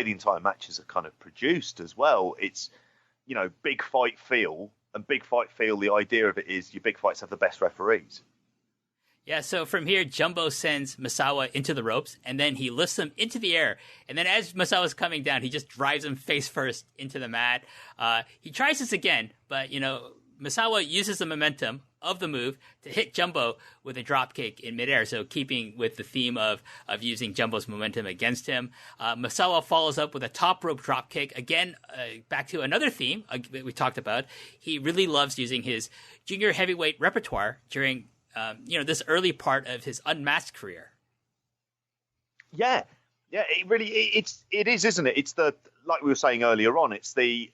entire matches are kind of produced as well. It's big fight feel, and big fight feel. The idea of it is your big fights have the best referees.
Yeah, so from here, Jumbo sends Misawa into the ropes, and then he lifts him into the air. And then as Misawa's coming down, he just drives him face first into the mat. He tries this again, but, Misawa uses the momentum of the move to hit Jumbo with a drop kick in midair, so keeping with the theme of using Jumbo's momentum against him. Misawa follows up with a top rope drop kick. Again, back to another theme we talked about. He really loves using his junior heavyweight repertoire during this early part of his unmasked career. Yeah,
it is, isn't it? It's like we were saying earlier on. It's the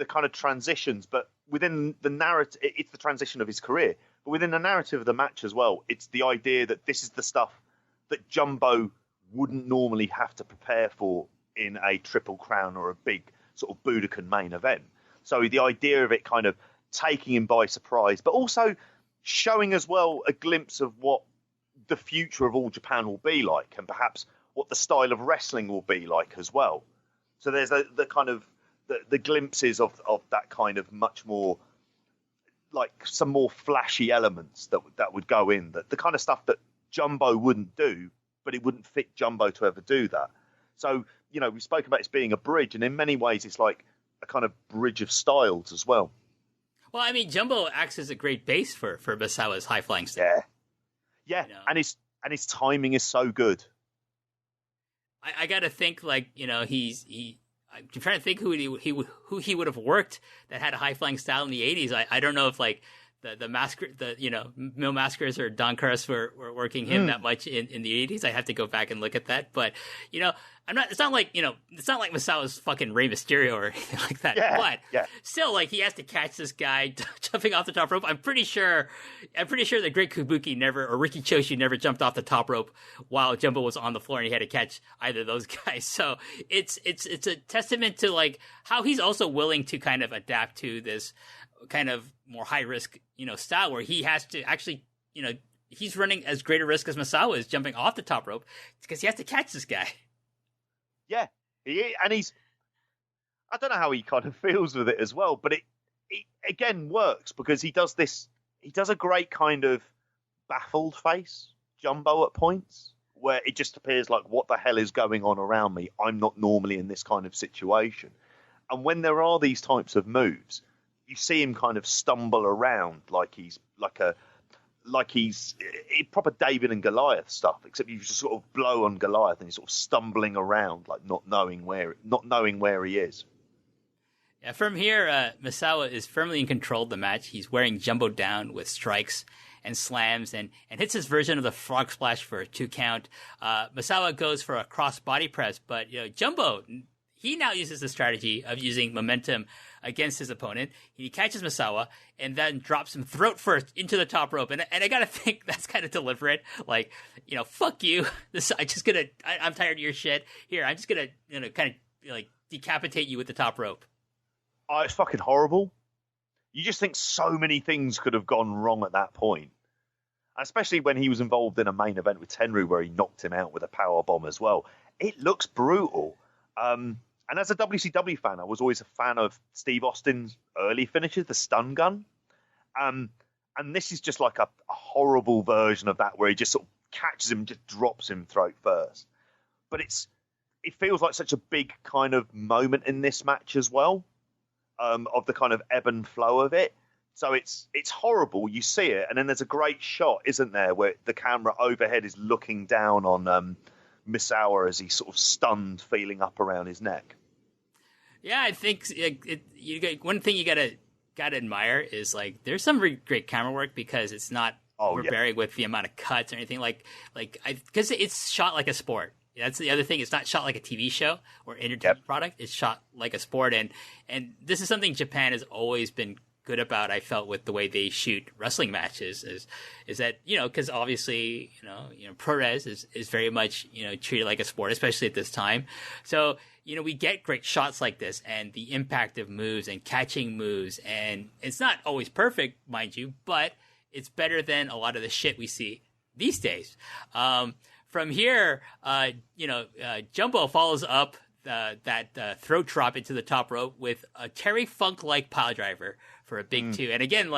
kind of transitions, but within the narrative, it's the transition of his career. But within the narrative of the match as well, it's the idea that this is the stuff that Jumbo wouldn't normally have to prepare for in a Triple Crown or a big sort of Budokan main event. So the idea of it kind of taking him by surprise, but also showing as well a glimpse of what the future of All Japan will be like, and perhaps what the style of wrestling will be like as well. So there's the kind of the glimpses of that kind of much more, like some more flashy elements that would go in, that the kind of stuff that Jumbo wouldn't do, but it wouldn't fit Jumbo to ever do that. So, we spoke about it being a bridge, and in many ways it's like a kind of bridge of styles as well.
Well, Jumbo acts as a great base for Misawa's high-flying style.
Yeah, and his timing is so good.
I got to think, like, I'm trying to think who he would have worked that had a high-flying style in the 80s. I don't know if, like, the Mil Mascaras or Don Carlos were working him that much in the 80s. I have to go back and look at that. But, it's not like Misawa's fucking Rey Mysterio or anything like that.
Yeah,
but still, like, he has to catch this guy jumping off the top rope. I'm pretty sure that Great Kabuki or Riki Choshu never jumped off the top rope while Jumbo was on the floor and he had to catch either of those guys. So it's a testament to, like, how he's also willing to kind of adapt to this kind of more high risk, style where he has to actually, he's running as great a risk as Misawa is jumping off the top rope because he has to catch this guy.
Yeah, and I don't know how he kind of feels with it as well, but it again works because he does a great kind of baffled face, Jumbo, at points where it just appears like, what the hell is going on around me? I'm not normally in this kind of situation. And when there are these types of moves, you see him kind of stumble around like he's proper David and Goliath stuff, except you just sort of blow on Goliath and he's sort of stumbling around, like not knowing where he is.
Yeah, from here, Misawa is firmly in control of the match. He's wearing Jumbo down with strikes and slams and hits his version of the frog splash for a 2 count. Misawa goes for a cross body press, but Jumbo, he now uses the strategy of using momentum against his opponent. He catches Misawa and then drops him throat first into the top rope. And I gotta think that's kind of deliberate. Like, fuck you. I'm tired of your shit. Here, I'm just gonna, kind of like decapitate you with the top rope.
Oh, it's fucking horrible. You just think so many things could have gone wrong at that point. Especially when he was involved in a main event with Tenryu where he knocked him out with a power bomb as well. It looks brutal. And as a WCW fan, I was always a fan of Steve Austin's early finishes, the stun gun. And this is just like a horrible version of that where he just sort of catches him, just drops him throat first. But it feels like such a big kind of moment in this match as well, of the kind of ebb and flow of it. So it's horrible. You see it, and then there's a great shot, isn't there, where the camera overhead is looking down on Misawa as he's sort of stunned, feeling up around his neck.
Yeah, I think one thing you gotta admire is like there's some great camera work because it's not overbearing with the amount of cuts or anything because it's shot like a sport. That's the other thing. It's not shot like a TV show or entertainment product. It's shot like a sport, and this is something Japan has always been good about. I felt with the way they shoot wrestling matches is that because obviously ProRes is very much treated like a sport, especially at this time. So we get great shots like this and the impact of moves and catching moves, and it's not always perfect, mind you, but it's better than a lot of the shit we see these days. From here, Jumbo follows up that throat drop into the top rope with a Terry Funk-like pile driver for a big 2. And again,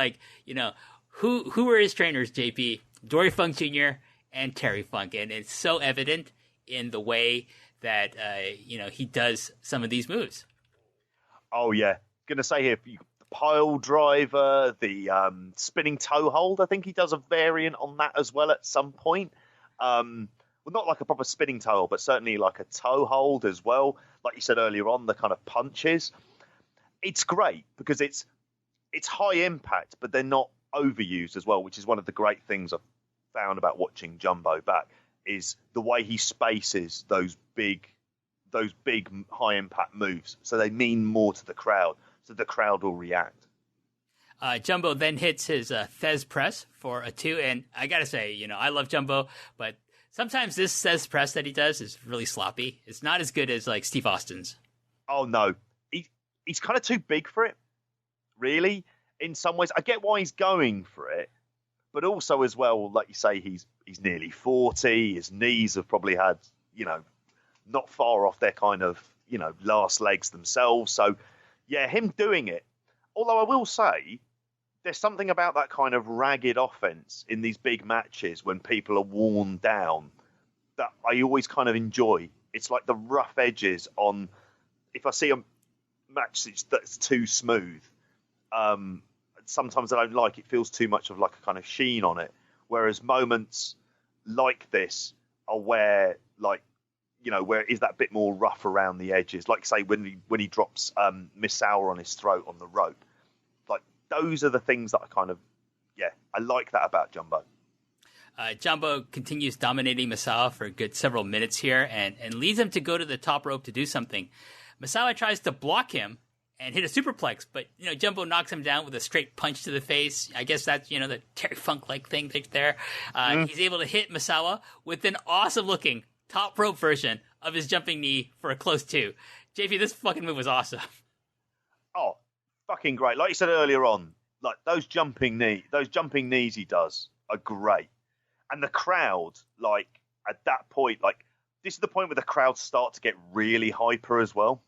who were his trainers, JP? Dory Funk Jr. and Terry Funk. And it's so evident in the way that, he does some of these moves.
Oh, yeah. Going to say here, the pile driver, the spinning toe hold. I think he does a variant on that as well at some point. Well, not like a proper spinning toe hold, but certainly like a toe hold as well. Like you said earlier on, the kind of punches. It's great because it's high impact, but they're not overused as well, which is one of the great things I've found about watching Jumbo back, is the way he spaces those big high impact moves. So they mean more to the crowd, so the crowd will react.
Jumbo then hits his Thez press for a 2, and I gotta say, I love Jumbo, but sometimes this Thez press that he does is really sloppy. It's not as good as like Steve Austin's. Oh no,
he's kind of too big for it. Really, in some ways, I get why he's going for it, but also as well, like you say, he's nearly 40. His knees have probably had, not far off their kind of, last legs themselves. So, yeah, him doing it. Although I will say, there's something about that kind of ragged offense in these big matches when people are worn down that I always kind of enjoy. It's like the rough edges on, if I see a match that's too smooth, sometimes I don't like it. Feels too much of like a kind of sheen on it. Whereas moments like this are where where it is that bit more rough around the edges. Like say when he drops Misawa on his throat on the rope. Like those are the things that I like that about Jumbo.
Jumbo continues dominating Misawa for a good several minutes here and leads him to go to the top rope to do something. Misawa tries to block him and hit a superplex, but Jumbo knocks him down with a straight punch to the face. I guess that's the Terry Funk-like thing there. He's able to hit Misawa with an awesome-looking top rope version of his jumping knee for a close 2. JP, this fucking move was awesome.
Oh, fucking great! Like you said earlier on, like those jumping knees he does are great, and the crowd, like at that point, like this is the point where the crowd start to get really hyper as well.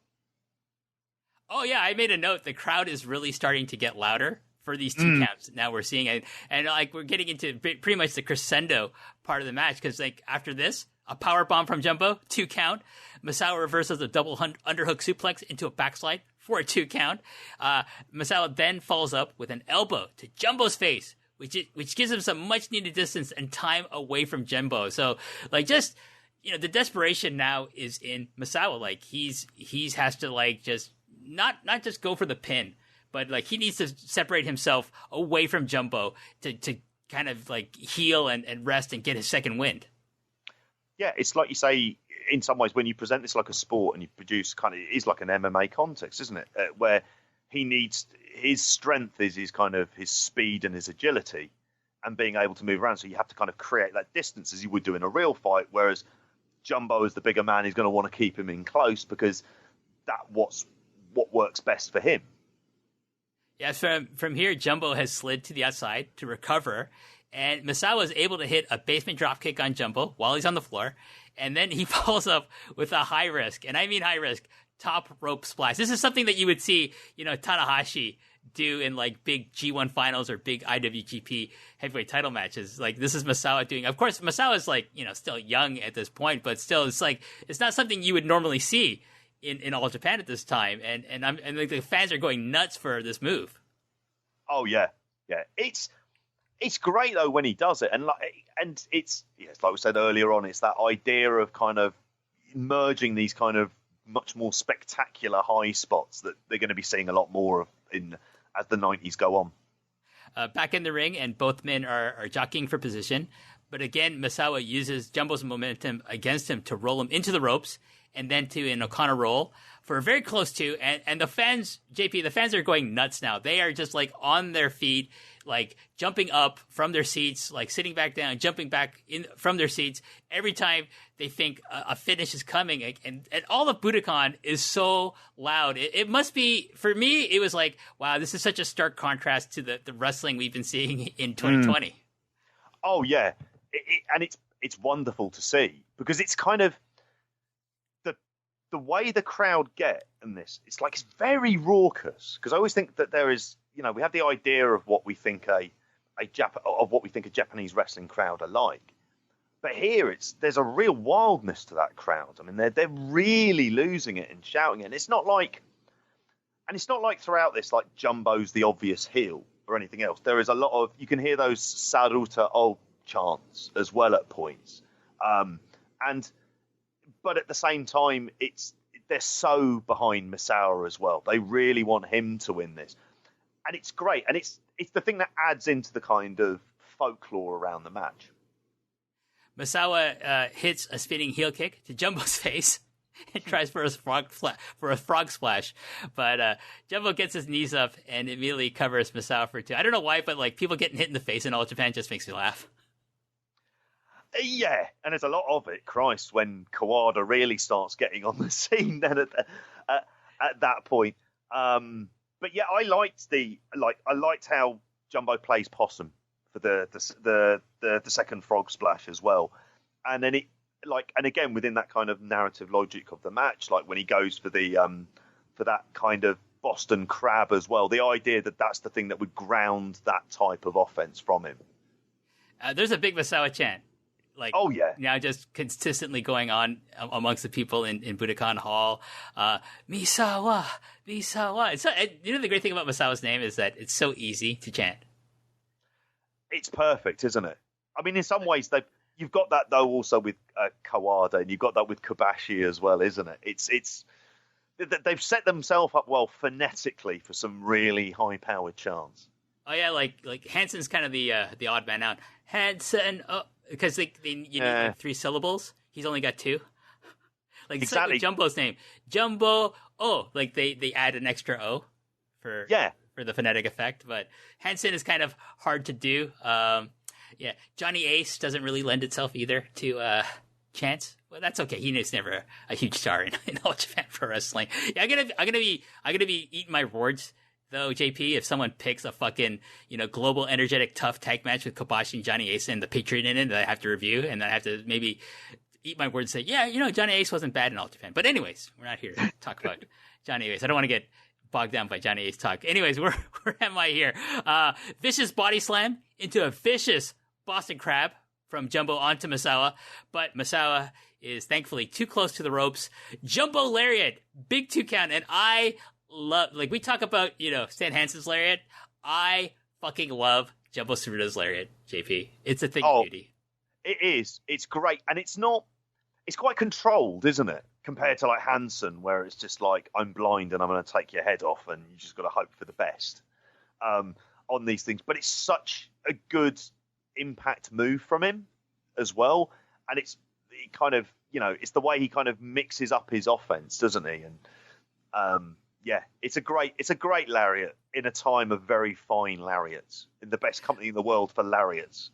Oh, yeah, I made a note. The crowd is really starting to get louder for these 2 counts. Now we're seeing it. And like we're getting into pretty much the crescendo part of the match because like after this, a power bomb from Jumbo, 2 count. Misawa reverses a double underhook suplex into a backslide for a 2 count. Misawa then follows up with an elbow to Jumbo's face, which gives him some much needed distance and time away from Jumbo. So like just, the desperation now is in Misawa. Like he's has to like just not just go for the pin, but like he needs to separate himself away from Jumbo to kind of like heal and rest and get his second wind.
yeah, it's like you say, in some ways, when you present this like a sport and you produce kind of, it is like an MMA context, isn't it? Where he needs, his strength is his kind of his speed and his agility and being able to move around. So you have to kind of create that distance as you would do in a real fight. Whereas Jumbo, as the bigger man, is going to want to keep him in close because what works best for him.
Yeah, from here, Jumbo has slid to the outside to recover, and Misawa is able to hit a basement dropkick on Jumbo while he's on the floor, and then he follows up with a high risk, and I mean high risk, top rope splash. This is something that you would see, Tanahashi do in like big G1 finals or big IWGP heavyweight title matches. Like this is Misawa doing. Of course, Misawa is like, still young at this point, but still it's like, it's not something you would normally see in All Japan at this time. And the fans are going nuts for this move.
Oh yeah. Yeah. It's great though when he does it. And it's like we said earlier on, it's that idea of kind of merging these kind of much more spectacular high spots that they're going to be seeing a lot more of as the 90s go on.
Back in the ring, and both men are jockeying for position. But again, Misawa uses Jumbo's momentum against him to roll him into the ropes and then to an O'Connor roll for a very close to. And the fans, JP, the fans are going nuts now. They are just like on their feet, like jumping up from their seats, like sitting back down, jumping back in from their seats every time they think a finish is coming. And all of Budokan is so loud. It must be, for me, it was like, wow, this is such a stark contrast to the wrestling we've been seeing in 2020.
Oh, yeah. And it's wonderful to see because it's kind of the way the crowd get in this. It's like it's very raucous because I always think that there is, we have the idea of what we think a Japanese wrestling crowd are like, but here there's a real wildness to that crowd. I mean, they're really losing it and shouting it. And it's not like throughout this like Jumbo's the obvious heel or anything else. There is a lot of, you can hear those Tsuruta chants as well at points, but at the same time, they're so behind Misawa as well. They really want him to win this, and it's great. And it's the thing that adds into the kind of folklore around the match.
Misawa hits a spinning heel kick to Jumbo's face and tries for a frog splash, but Jumbo gets his knees up and immediately covers Misawa for two. I don't know why, but like people getting hit in the face in All Japan just makes me laugh.
Yeah, and there's a lot of it. Christ, when Kawada really starts getting on the scene, then at that point. But yeah, I liked how Jumbo plays possum for the second frog splash as well, and then and again within that kind of narrative logic of the match, like when he goes for that kind of Boston Crab as well, the idea that that's the thing that would ground that type of offense from him.
There's a big Misawa chant. Like,
oh yeah,
now just consistently going on amongst the people in Budokan Hall. Misawa. It's the great thing about Misawa's name is that it's so easy to chant.
It's perfect, isn't it? I mean, in some ways you've got that though also with Kawada, and you've got that with Kobashi as well, isn't it? They've set themselves up well phonetically for some really high-powered chants.
Oh yeah, like Hansen's kind of the odd man out. Hansen. Because you need like 3 syllables. He's only got 2. Like exactly. It's like with Jumbo's name. Jumbo, like they add an extra O for the phonetic effect. But Hansen is kind of hard to do. Johnny Ace doesn't really lend itself either to chants. Well, that's okay. He's never a huge star in All Japan Pro Wrestling. Yeah, I'm gonna be eating my words. Though, JP, if someone picks a fucking, global, energetic, tough tag match with Kobashi and Johnny Ace and the Patriot in it that I have to review, and then I have to maybe eat my words and say, Johnny Ace wasn't bad in All Japan. But anyways, we're not here to talk about Johnny Ace. I don't want to get bogged down by Johnny Ace talk. Anyways, where am I here? Vicious body slam into a vicious Boston Crab from Jumbo onto Misawa, but Misawa is thankfully too close to the ropes. Jumbo lariat, big 2 count, and I love, like we talk about, Stan Hansen's lariat. I fucking love Jumbo Tsuruta's lariat, JP. It's a thing of beauty.
It is. It's great. And it's quite controlled, isn't it? Compared to like Hansen, where it's just like, I'm blind and I'm going to take your head off and you just got to hope for the best on these things. But it's such a good impact move from him as well. And it kind of, it's the way he kind of mixes up his offense, doesn't he? And it's a great lariat in a time of very fine lariats, in the best company in the world for lariats.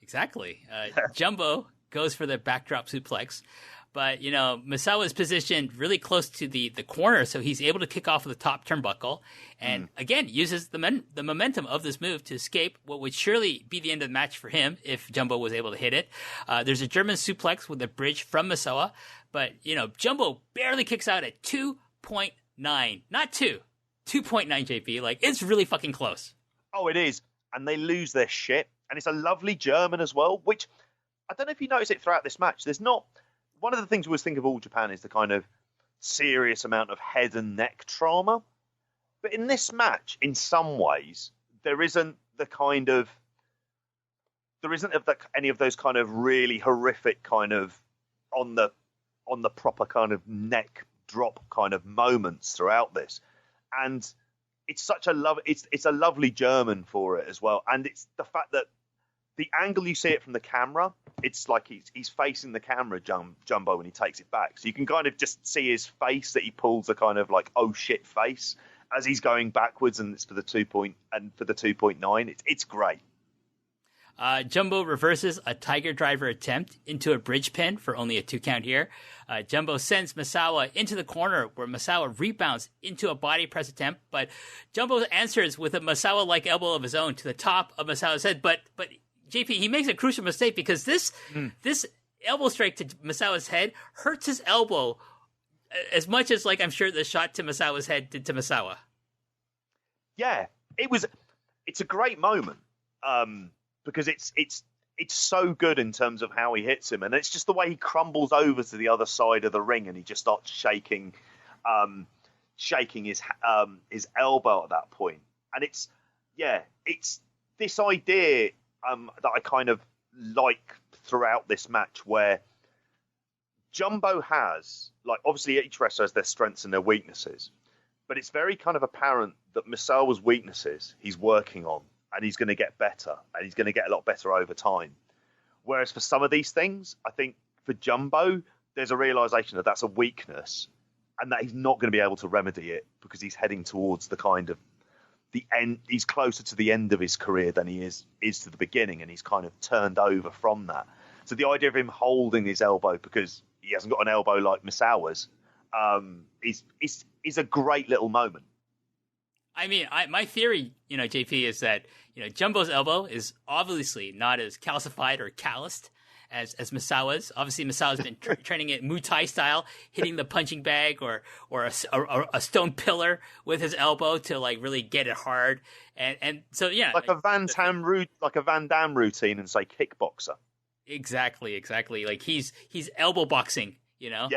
Exactly. Jumbo goes for the backdrop suplex, but Misawa is positioned really close to the corner, so he's able to kick off with the top turnbuckle, and again uses the momentum of this move to escape what would surely be the end of the match for him if Jumbo was able to hit it. There's a German suplex with a bridge from Misawa, but Jumbo barely kicks out at 2.9, not 2, 2.9 JP. Like, it's really fucking close.
Oh, it is, and they lose their shit, and it's a lovely German as well, which I don't know if you notice it throughout this match. There's not. One of the things we always think of All Japan is the kind of serious amount of head and neck trauma. But in this match, in some ways, there isn't any of those kind of really horrific kind of on the proper kind of neck drop kind of moments throughout this. And it's such it's a lovely German for it as well. And it's the fact that the angle you see it from the camera, it's like he's facing the camera, Jumbo, when he takes it back. So you can kind of just see his face, that he pulls a kind of like, oh shit face as he's going backwards, and it's for the 2.9. It's great.
Jumbo reverses a Tiger Driver attempt into a bridge pin for only a 2 count here. Jumbo sends Misawa into the corner, where Misawa rebounds into a body press attempt, but Jumbo answers with a Misawa-like elbow of his own to the top of Misawa's head. But JP, he makes a crucial mistake, because this elbow strike to Misawa's head hurts his elbow as much as, like, I'm sure the shot to Misawa's head did to Misawa.
Yeah, it's a great moment, because it's so good in terms of how he hits him, and it's just the way he crumbles over to the other side of the ring, and he just starts shaking his elbow at that point. And it's this idea that I kind of like throughout this match, where Jumbo has, like, obviously each wrestler has their strengths and their weaknesses, but it's very kind of apparent that Misawa's weaknesses he's working on, and he's going to get better, and he's going to get a lot better over time. Whereas for some of these things, I think for Jumbo, there's a realization that that's a weakness, and that he's not going to be able to remedy it, because he's heading towards the kind of the end. He's closer to the end of his career than he is to the beginning, and he's kind of turned over from that. So the idea of him holding his elbow because he hasn't got an elbow like Misawa's is a great little moment.
I mean, my theory, JP, is that, Jumbo's elbow is obviously not as calcified or calloused as Misawa's. Obviously, Misawa's been training it Muay Thai style, hitting the punching bag or a stone pillar with his elbow to, like, really get it hard. And so, yeah.
Like a Van Damme routine and, say, kickboxer.
Exactly. Like, he's elbow boxing,
Yeah.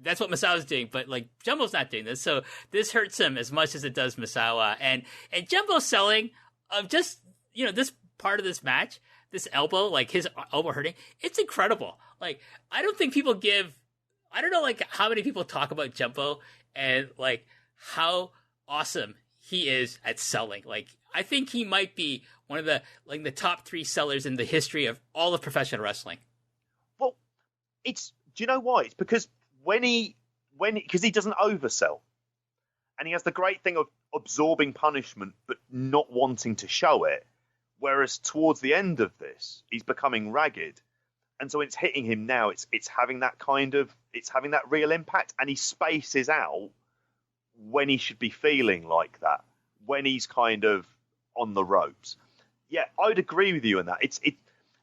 That's what Misawa's doing, but, like, Jumbo's not doing this. So this hurts him as much as it does Misawa. And Jumbo's selling of just, this part of this match, this elbow, like his elbow hurting, it's incredible. Like, I don't know, like, how many people talk about Jumbo and, like, how awesome he is at selling. Like, I think he might be one of the top 3 sellers in the history of all of professional wrestling.
Well, do you know why? It's because because he doesn't oversell, and he has the great thing of absorbing punishment but not wanting to show it. Whereas towards the end of this, he's becoming ragged, and so it's hitting him now. It's having that real impact, and he spaces out when he should be feeling like that, when he's kind of on the ropes. Yeah, I would agree with you on that. It's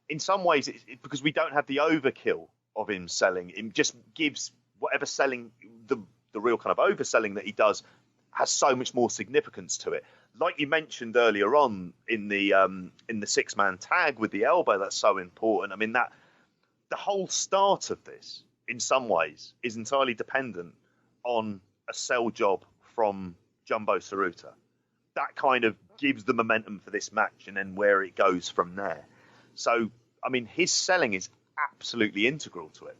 in some ways because we don't have the overkill of him selling. It just gives whatever selling, the real kind of overselling that he does, has so much more significance to it. Like you mentioned earlier on in the 6-man tag with the elbow, that's so important. I mean, that the whole start of this, in some ways, is entirely dependent on a sell job from Jumbo Tsuruta. That kind of gives the momentum for this match, and then where it goes from there. So, I mean, his selling is absolutely integral to it.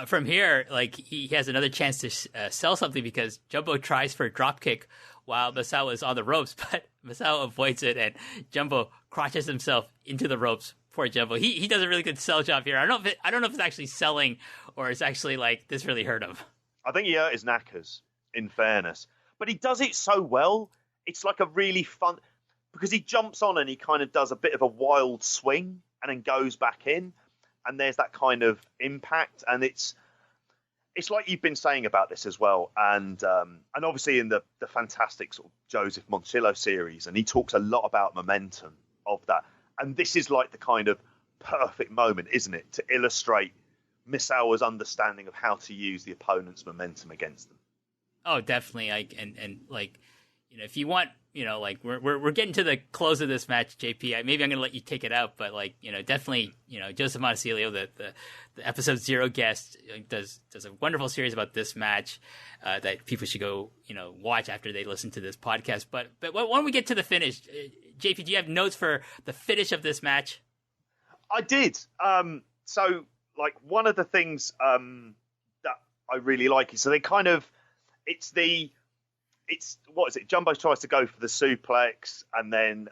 From here, like, he has another chance to sell something, because Jumbo tries for a drop kick while Misawa is on the ropes, but Misawa avoids it, and Jumbo crotches himself into the ropes poor Jumbo. He does a really good sell job here. I don't know if it's actually selling or it's actually like this really hurt him.
I think he hurt his knackers, in fairness. But he does it so well. It's like a really fun... Because he jumps on and he kind of does a bit of a wild swing and then goes back in. And there's that kind of impact. And it's like you've been saying about this as well. And obviously in the fantastic sort of Joseph Moncillo series. And he talks a lot about momentum of that. And this is like the kind of perfect moment, isn't it? To illustrate Misawa's understanding of how to use the opponent's momentum against them.
Oh, definitely. And like, you know, if you want, you know, like we're getting to the close of this match, JP. Maybe I'm going to let you take it out, but like, you know, definitely, you know, Joseph Monticello, the episode 0 guest, does a wonderful series about this match that people should go, you know, watch after they listen to this podcast. But when we get to the finish, JP, do you have notes for the finish of this match?
I did. So like one of the things that I really like is so they kind of it's what is it? Jumbo tries to go for the suplex, and then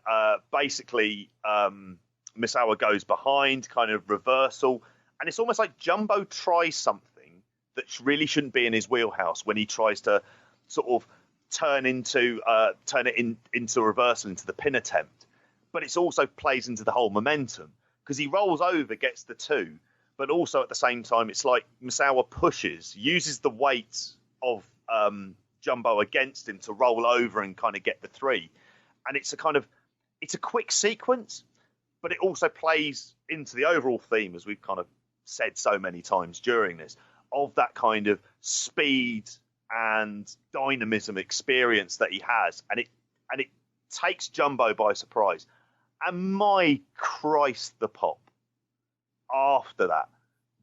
basically Misawa goes behind, kind of reversal, and it's almost like Jumbo tries something that really shouldn't be in his wheelhouse when he tries to sort of turn it into a reversal into the pin attempt, but it also plays into the whole momentum because he rolls over, gets the 2, but also at the same time it's like Misawa uses the weight of Jumbo against him to roll over and kind of get the 3. And it's a quick sequence, but it also plays into the overall theme, as we've kind of said so many times during this, of that kind of speed and dynamism experience that he has. And it takes Jumbo by surprise. And my Christ, the pop after that,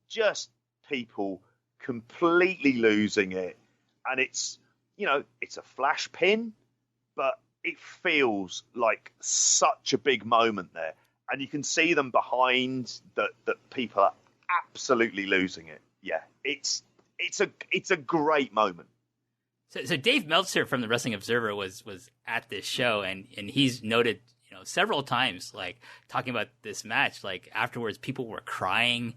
just people completely losing it. And it's, you know, it's a flash pin, but it feels like such a big moment there. And you can see them behind that people are absolutely losing it. Yeah, it's a great moment.
So Dave Meltzer from the Wrestling Observer was at this show, and he's noted, you know, several times, like talking about this match, like afterwards people were crying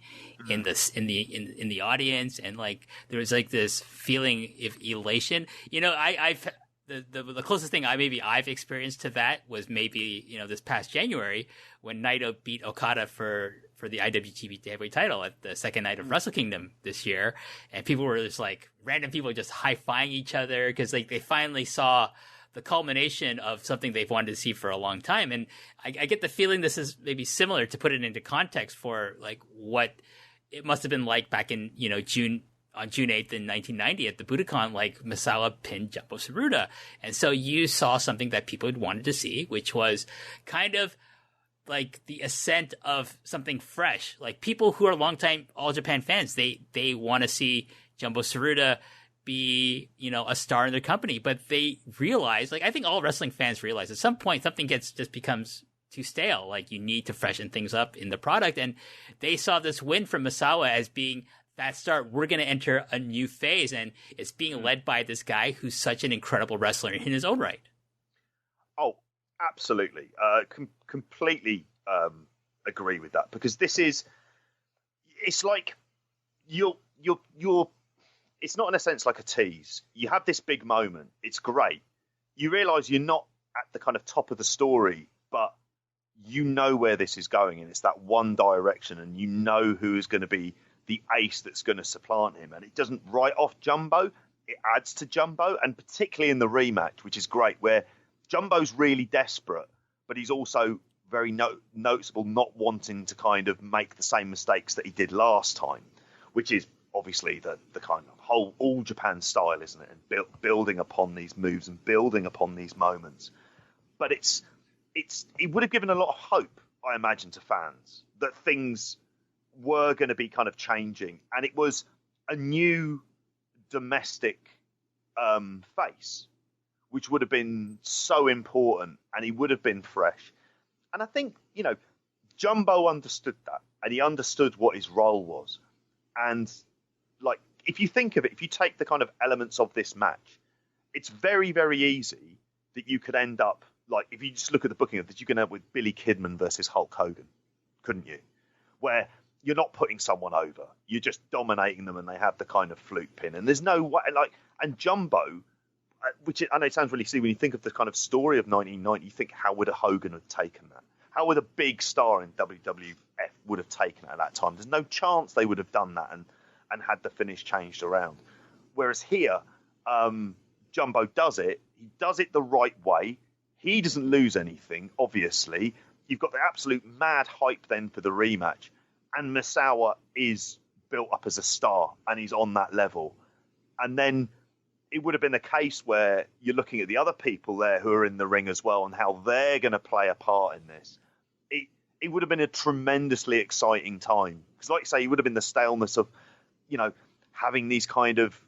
in the audience, and like there was like this feeling of elation. You know, I've the closest thing I've experienced to that was maybe, you know, this past January when Naito beat Okada for the IWGP heavyweight title at the second night of Wrestle Kingdom this year, and people were just like random people just high-fiving each other because like they finally saw the culmination of something they've wanted to see for a long time. And I get the feeling this is maybe similar, to put it into context, for like what it must have been like back in, you know, on June 8th in 1990 at the Budokan, like Misawa pinned Jumbo Tsuruta. And so you saw something that people had wanted to see, which was kind of like the ascent of something fresh. Like people who are longtime All Japan fans, they want to see Jumbo Tsuruta be, you know, a star in their company, but they realize, like I think all wrestling fans realize at some point something just becomes too stale. Like you need to freshen things up in the product, and they saw this win from Misawa as being that start. We're going to enter a new phase, and it's being led by this guy who's such an incredible wrestler in his own right. Oh,
absolutely, completely agree with that, because it's like you're. It's not in a sense like a tease. You have this big moment. It's great. You realise you're not at the kind of top of the story, but you know where this is going, and it's that one direction, and you know who is going to be the ace that's going to supplant him. And it doesn't write off Jumbo. It adds to Jumbo, and particularly in the rematch, which is great, where Jumbo's really desperate, but he's also very noticeable not wanting to kind of make the same mistakes that he did last time, which is obviously the kind of whole All Japan style, isn't it? And building upon these moves and building upon these moments. But it would have given a lot of hope, I imagine, to fans that things were going to be kind of changing, and it was a new domestic face, which would have been so important, and he would have been fresh. And I think, you know, Jumbo understood that, and he understood what his role was. And like, if you think of it, if you take the kind of elements of this match, it's very, very easy that you could end up, like, if you just look at the booking of this, you can end up with Billy Kidman versus Hulk Hogan. couldn't you? Where you're not putting someone over, you're just dominating them, and they have the kind of fluke pin. And there's no way, and Jumbo, which I know it sounds really silly when you think of the kind of story of 1990. You think, how would a Hogan have taken that? How would a big star in WWF would have taken it at that time? There's no chance they would have done that and had the finish changed around. Whereas here, Jumbo does it. He does it the right way. He doesn't lose anything, obviously. You've got the absolute mad hype then for the rematch. And Misawa is built up as a star, and he's on that level. And then it would have been a case where you're looking at the other people there who are in the ring as well and how they're going to play a part in this. It would have been a tremendously exciting time. Because like you say, it would have been the staleness of, having these kind of,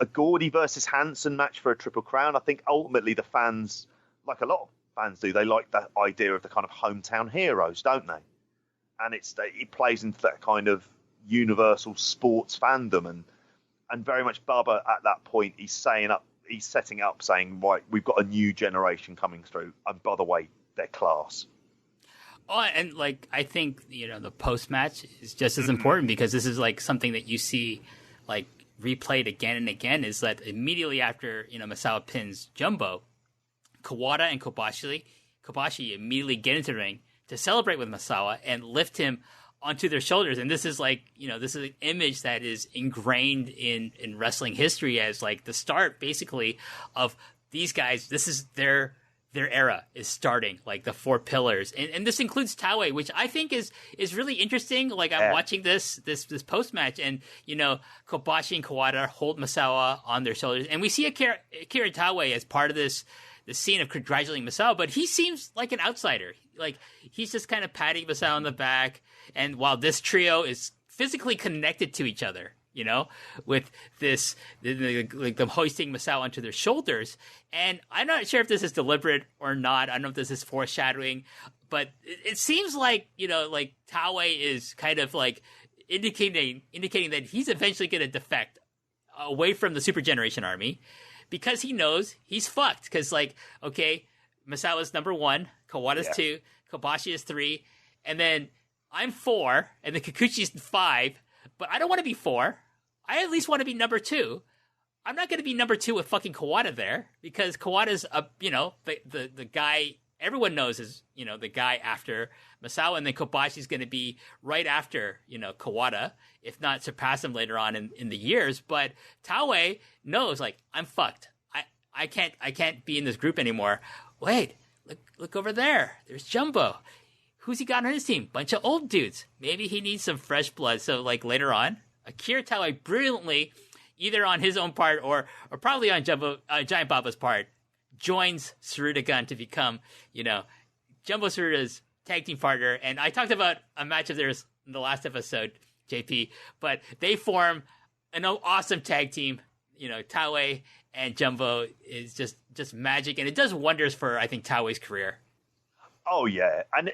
a Gordy versus Hansen match for a Triple Crown. I think ultimately the fans, like a lot of fans do, they like that idea of the kind of hometown heroes, don't they? And it plays into that kind of universal sports fandom. And very much Bubba at that point, he's setting up saying, right, we've got a new generation coming through. And by the way, they're class.
Oh, and I think, the post-match is just as important, because this is something that you see replayed again and again, is that immediately after, Misawa pins Jumbo, Kawada and Kobashi immediately get into the ring to celebrate with Misawa and lift him onto their shoulders. And this is this is an image that is ingrained in wrestling history as the start basically of these guys. This is their era is starting, the four pillars. And this includes Taue, which I think is really interesting. I'm watching this post-match, and, Kobashi and Kawada hold Misawa on their shoulders. And we see Akira Taue as part of the scene of congratulating Misawa, but he seems like an outsider. He's just kind of patting Misawa on the back. And while this trio is physically connected to each other, with this, them hoisting Misawa onto their shoulders. And I'm not sure if this is deliberate or not. I don't know if this is foreshadowing, but it seems Taue is kind of indicating that he's eventually going to defect away from the Super Generation Army, because he knows he's fucked. Because okay, Misawa's number 1, Kawada's 2, Kobashi is 3, and then I'm 4, and then Kikuchi's 5. But I don't want to be 4. I at least want to be number 2. I'm not going to be number 2 with fucking Kawada there, because Kawada's the guy everyone knows is, the guy after Misawa, and then Kobashi's going to be right after, Kawada, if not surpass him later on in the years. But Taue knows, I'm fucked. I can't be in this group anymore. Wait, look over there. There's Jumbo. Who's he got on his team? Bunch of old dudes. Maybe he needs some fresh blood. So, later on, Akira Taue brilliantly, either on his own part or probably on Giant Baba's part, joins Tsuruta Gun to become, Jumbo Tsuruta's tag team partner. And I talked about a match of theirs in the last episode, JP, but they form an awesome tag team. Taue and Jumbo is just magic, and it does wonders for, I think, Taue's career.
Oh yeah, and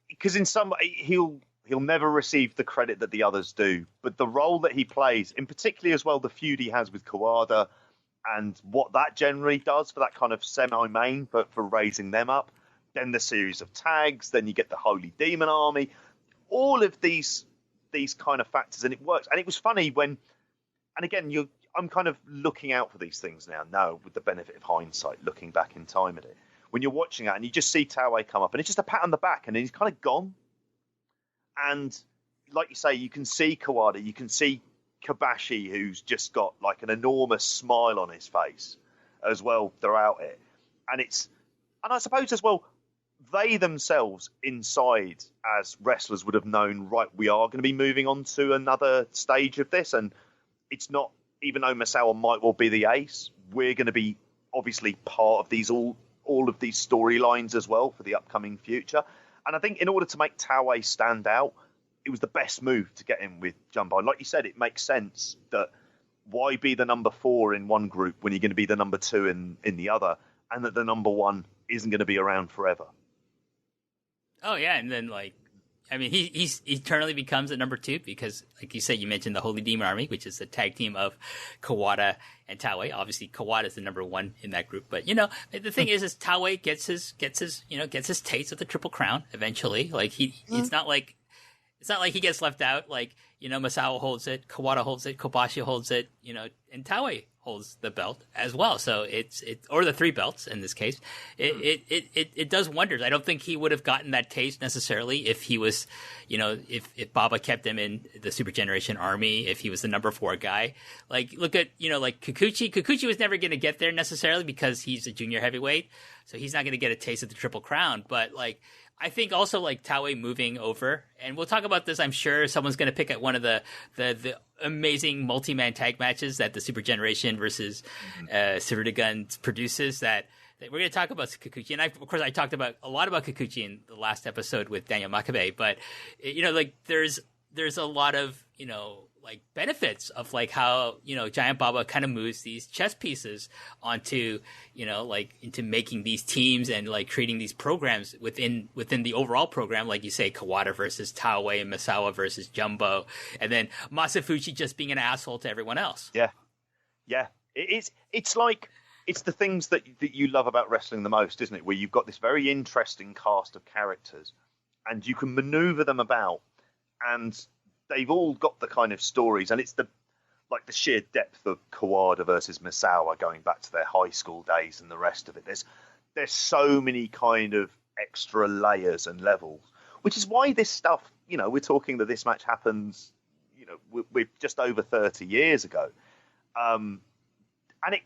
because in some he'll never receive the credit that the others do, but the role that he plays, in particularly as well, the feud he has with Kawada, and what that generally does for that kind of semi-main, but for raising them up, then the series of tags, then you get the Holy Demon Army, all of these kind of factors, and it works. And it was funny when, and again, I'm kind of looking out for these things now with the benefit of hindsight, looking back in time at it. When you're watching that and you just see Taue come up and it's just a pat on the back and then he's kind of gone. And like you say, you can see Kawada, you can see Kobashi, who's just got an enormous smile on his face as well throughout it. And I suppose as well, they themselves inside as wrestlers would have known, right, we are going to be moving on to another stage of this. And it's not, even though Misawa might well be the ace, we're going to be obviously part of these all of these storylines as well for the upcoming future. And I think in order to make Taue stand out, it was the best move to get him with Jumbo. And like you said, it makes sense that why be the number 4 in one group when you're going to be the number 2 in the other, and that the number 1 isn't going to be around forever.
Oh yeah, and then I mean, he eternally becomes a number 2 because, like you said, you mentioned the Holy Demon Army, which is the tag team of Kawada and Taue. Obviously, Kawada is the number 1 in that group. But, the thing is Taue gets his taste of the Triple Crown eventually. Like, it's not like he gets left out. Like, Misawa holds it, Kawada holds it, Kobashi holds it, and Taue holds the belt as well. So it's or the 3 belts in this case. It does wonders. I don't think he would have gotten that taste necessarily if he was, if Baba kept him in the Super Generation Army, if he was the number 4 guy. Like, look at, like Kikuchi. Kikuchi was never going to get there necessarily because he's a junior heavyweight. So he's not going to get a taste of the Triple Crown. But, like, I think also, like, Taue moving over, and we'll talk about this, I'm sure someone's going to pick at one of the amazing multi-man tag matches that the Super Generation versus Tsuruta Guns produces that we're going to talk about Kikuchi. And of course, I talked a lot about Kikuchi in the last episode with Daniel Makabe, but, like, there's a lot of, like, benefits of, like, how, Giant Baba kind of moves these chess pieces onto, like, into making these teams and, like, creating these programs within the overall program. Like you say, Kawada versus Taue and Misawa versus Jumbo. And then Masafuchi just being an asshole to everyone else.
Yeah. Yeah. It's like, it's the things that you love about wrestling the most, isn't it? Where you've got this very interesting cast of characters and you can maneuver them about, and they've all got the kind of stories, and it's the sheer depth of Kawada versus Misawa going back to their high school days and the rest of it. There's so many kind of extra layers and levels, which is why this stuff, we're talking that this match happens, we're just over 30 years ago. And it,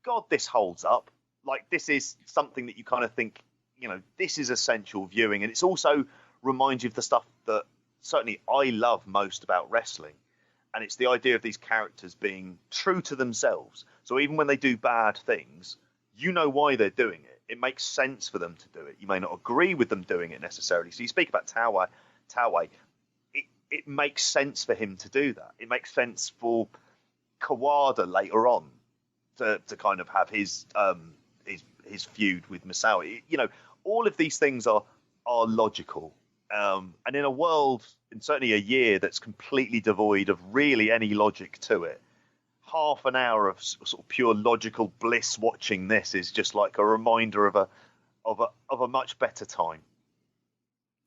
God, this holds up. Like, this is something that you kind of think, this is essential viewing. And it's also reminds you of the stuff that certainly I love most about wrestling, and it's the idea of these characters being true to themselves. So even when they do bad things, you know why they're doing it. It makes sense for them to do it. You may not agree with them doing it necessarily. So you speak about Taue. It makes sense for him to do that. It makes sense for Kawada later on to kind of have his feud with Misawa. All of these things are logical. And in a world, in certainly a year that's completely devoid of really any logic to it, half an hour of sort of pure logical bliss watching this is just like a reminder of a much better time.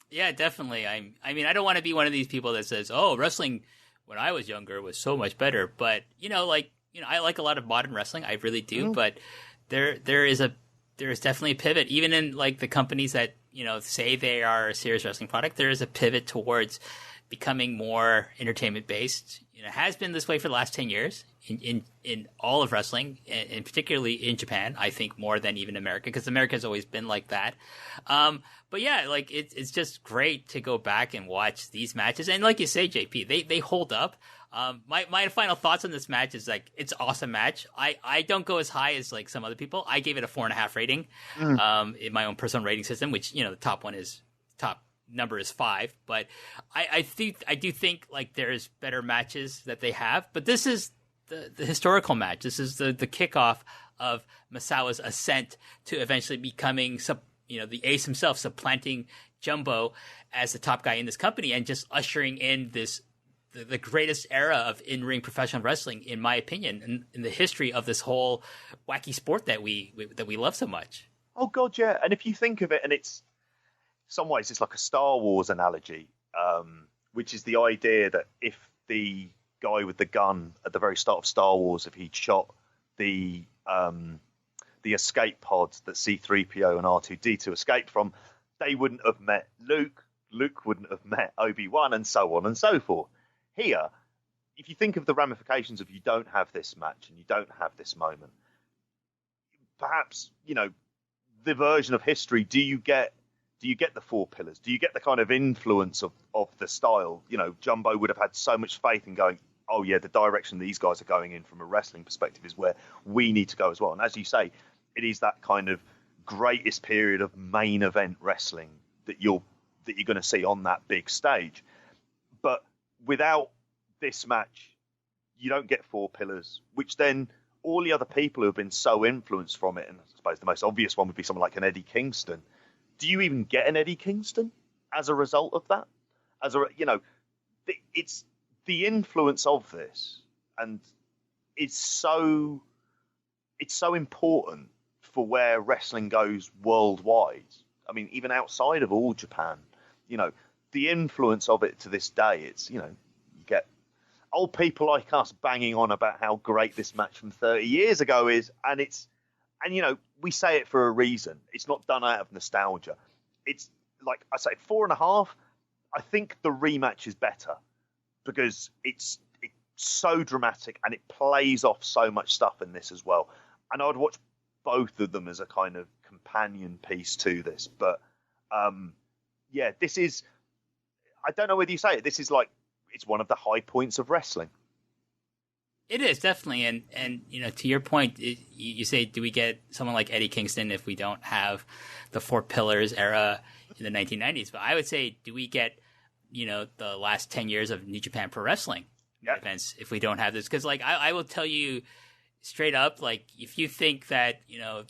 Yeah, definitely. I mean, I don't want to be one of these people that says, "Oh, wrestling when I was younger was so much better." But I like a lot of modern wrestling. I really do. But there is definitely a pivot, even in, like, the companies that say they are a serious wrestling product. There is a pivot towards becoming more entertainment based. It has been this way for the last 10 years in all of wrestling, and particularly in Japan, I think, more than even America, because America has always been like that. But yeah, like, it's just great to go back and watch these matches. And like you say, JP, they hold up. My final thoughts on this match is, like, it's an awesome match. I don't go as high as, like, some other people. I gave it a 4.5 rating in my own personal rating system, which, the top number is 5. But I do think, like, there's better matches that they have. But this is the historical match. This is the kickoff of Misawa's ascent to eventually becoming the ace himself, supplanting Jumbo as the top guy in this company and just ushering in the greatest era of in-ring professional wrestling, in my opinion, in the history of this whole wacky sport that we love so much.
Oh God, yeah. And if you think of it, and it's some ways it's like a Star Wars analogy, which is the idea that if the guy with the gun at the very start of Star Wars, if he'd shot the escape pod that C-3PO and R2-D2 escaped from, they wouldn't have met Luke. Luke wouldn't have met Obi-Wan, and so on and so forth. Here, if you think of the ramifications of you don't have this match and you don't have this moment, perhaps, the version of history, do you get the 4 pillars? Do you get the kind of influence of the style? Jumbo would have had so much faith in going, oh yeah, the direction these guys are going in from a wrestling perspective is where we need to go as well. And as you say, it is that kind of greatest period of main event wrestling that you're going to see on that big stage. But without this match, you don't get 4 pillars, which then all the other people who have been so influenced from it, and I suppose the most obvious one would be someone like an Eddie Kingston. Do you even get an Eddie Kingston? as a result of that. It's the influence of this, and it's so important for where wrestling goes worldwide. I mean, even outside of all Japan, the influence of it to this day, it's, you get old people like us banging on about how great this match from 30 years ago is. And we say it for a reason. It's not done out of nostalgia. It's like I say, 4.5. I think the rematch is better because it's so dramatic and it plays off so much stuff in this as well. And I would watch both of them as a kind of companion piece to this. But this is, I don't know whether you say it, this is like, it's one of the high points of wrestling.
It is, definitely. And to your point, you say, do we get someone like Eddie Kingston if we don't have the Four Pillars era in the 1990s? But I would say, do we get, the last 10 years of New Japan Pro Wrestling events if we don't have this? Because, I will tell you straight up, if you think that,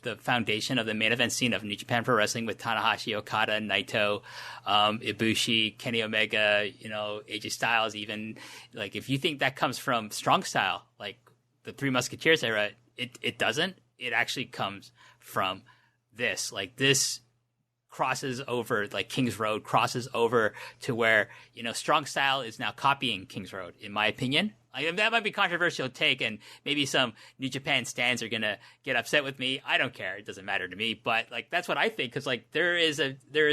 the foundation of the main event scene of New Japan Pro Wrestling with Tanahashi, Okada, Naito, Ibushi, Kenny Omega, AJ Styles, even, if you think that comes from Strong Style, like the Three Musketeers era, it doesn't. It actually comes from this. This crosses over, King's Road crosses over to where, Strong Style is now copying King's Road, in my opinion. That might be a controversial take, and maybe some New Japan stans are going to get upset with me. I don't care. It doesn't matter to me. But, that's what I think, because, there is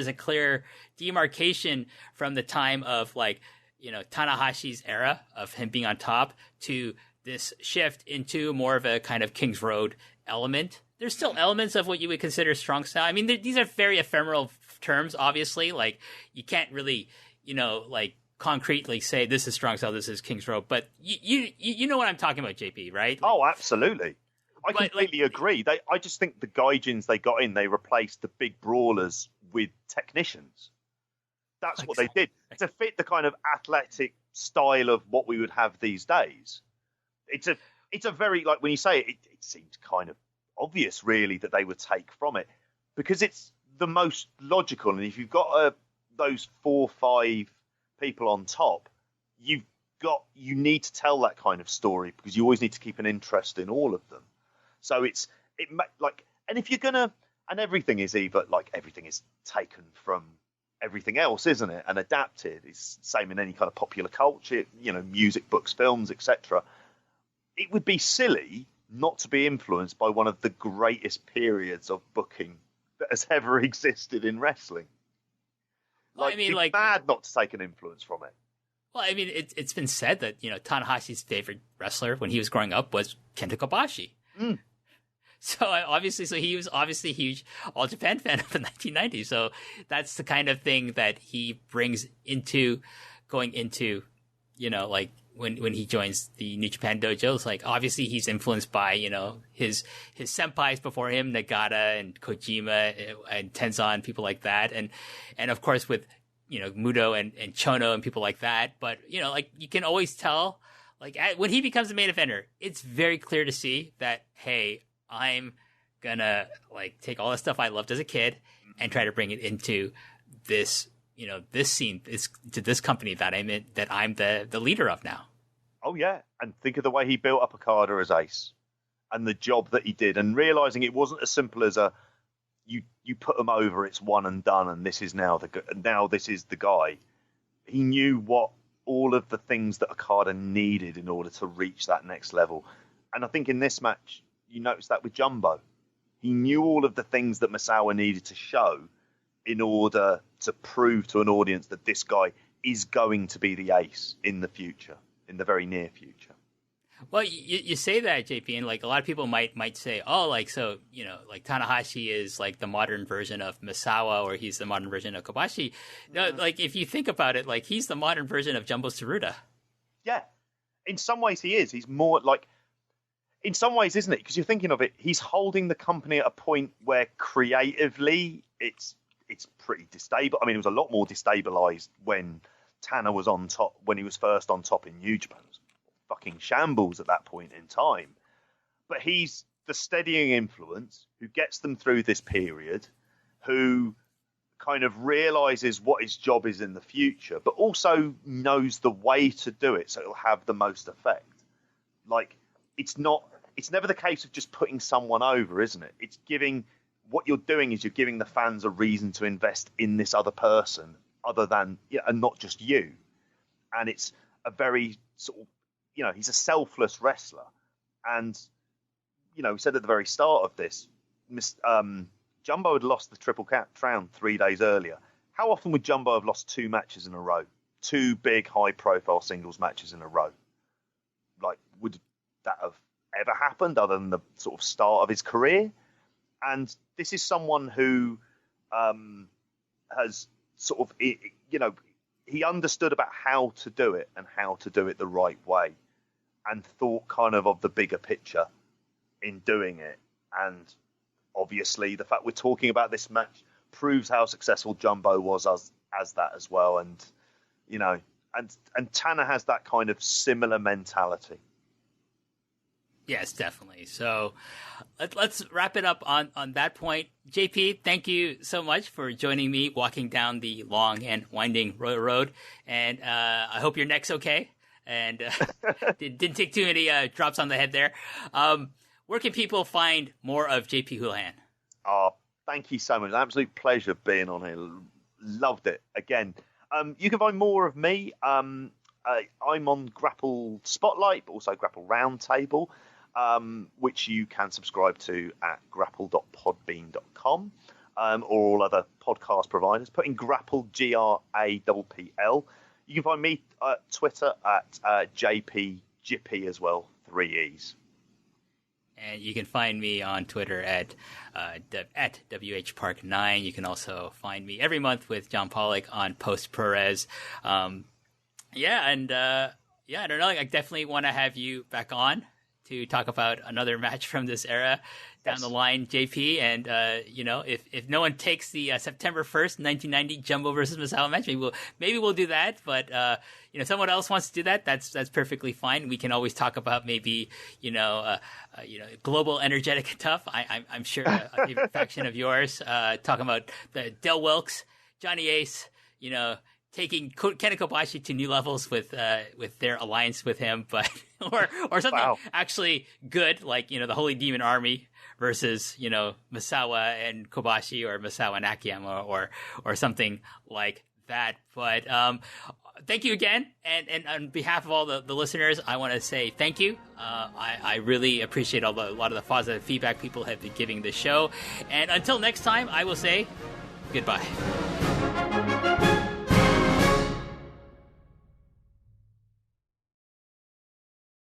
a clear demarcation from the time of, Tanahashi's era of him being on top to this shift into more of a kind of King's Road element. There's still elements of what you would consider Strong Style. I mean, these are very ephemeral terms, obviously. You can't really, concretely say this is Strong Style, this is King's Road, but you know what I'm talking about, JP, right?
Oh, absolutely. I completely agree. I just think the Gaijins they got in, they replaced the big brawlers with technicians. That's what they did to fit the kind of athletic style of what we would have these days. It's a very, when you say it seems kind of obvious, really, that they would take from it because it's the most logical. And if you've got those 4 or 5 people on top, you need to tell that kind of story because you always need to keep an interest in all of them. So and if you're gonna, and everything is everything is taken from everything else, isn't it, and adapted. It's the same in any kind of popular culture, music, books, films, etc. It would be silly not to be influenced by one of the greatest periods of booking that has ever existed in wrestling. It's bad not to take an influence from it.
Well, I mean, it's been said that, Tanahashi's favorite wrestler when he was growing up was Kenta Kobashi.
Mm.
So he was obviously a huge All Japan fan of the 1990s. So that's the kind of thing that he brings into going into, when he joins the New Japan dojos. Obviously he's influenced by, his senpais before him, Nagata and Kojima and Tenzan, people like that. And of course with, Muto and Chono and people like that. But, you can always tell, when he becomes the main eventer, it's very clear to see that, hey, I'm gonna take all the stuff I loved as a kid and try to bring it into this, this scene, to this company that I'm in, that I'm the leader of now.
Oh yeah, and think of the way he built up Okada as ace, and the job that he did, and realizing it wasn't as simple as you put him over, it's one and done, and this is now this is the guy. He knew what all of the things that Okada needed in order to reach that next level, and I think in this match you notice that with Jumbo, he knew all of the things that Misawa needed to show in order to prove to an audience that this guy is going to be the ace in the future. In the very near future.
Well, you say that, JP, and a lot of people might say, oh, Tanahashi is the modern version of Misawa, or he's the modern version of Kobashi. No, if you think about it, he's the modern version of Jumbo Tsuruta. Yeah,
in some ways he is. He's more in some ways, isn't it? Because you're thinking of it, he's holding the company at a point where creatively it's pretty destabilized. I mean, it was a lot more destabilized when Tana was on top, when he was first on top in New Japan. It was fucking shambles at that point in time. But he's the steadying influence who gets them through this period, who kind of realizes what his job is in the future, but also knows the way to do it so it'll have the most effect. Like, it's never the case of just putting someone over, isn't it? It's what you're doing is you're giving the fans a reason to invest in this other person other than, and not just you. And it's a very sort of, he's a selfless wrestler. And, we said at the very start of this, Jumbo had lost the Triple Crown 3 days earlier. How often would Jumbo have lost 2 matches in a row? 2 big, high-profile singles matches in a row? Like, would that have ever happened other than the sort of start of his career? And this is someone who has sort of, he understood about how to do it and how to do it the right way, and thought kind of the bigger picture in doing it. And obviously, the fact we're talking about this match proves how successful Jumbo was as that as well. And, and Tanner has that kind of similar mentality.
Yes, definitely. So let's wrap it up on that point. JP, thank you so much for joining me walking down the long and winding road. And I hope your neck's okay. And didn't take too many drops on the head there. Where can people find more of JP Houlihan?
Oh, thank you so much. An absolute pleasure being on here. Loved it. Again, you can find more of me. I'm on Grappl Spotlight, but also Grappl Roundtable, which you can subscribe to at grapple.podbean.com, or all other podcast providers. Put in Grappl, Grappl. You can find me at Twitter at JP Jippy as well, 3 E's.
And you can find me on Twitter at WHPark9. You can also find me every month with John Pollock on Post PURORESU. I don't know. I definitely want to have you back on to talk about another match from this era down the line, JP. And, if no one takes the September 1st, 1990 Jumbo versus Misawa match, maybe we'll do that. But, someone else wants to do that. That's perfectly fine. We can always talk about maybe, Global Energetic and Tough. I'm sure a favorite faction of yours, talking about the Del Wilkes, Johnny Ace, taking Ken Kobashi to new levels with their alliance with him, but or something actually good, like the Holy Demon Army versus Misawa and Kobashi, or Misawa and Akiyama, or something like that. But thank you again, and on behalf of all the listeners, I want to say thank you. I really appreciate a lot of the positive feedback people have been giving the show, and until next time, I will say goodbye.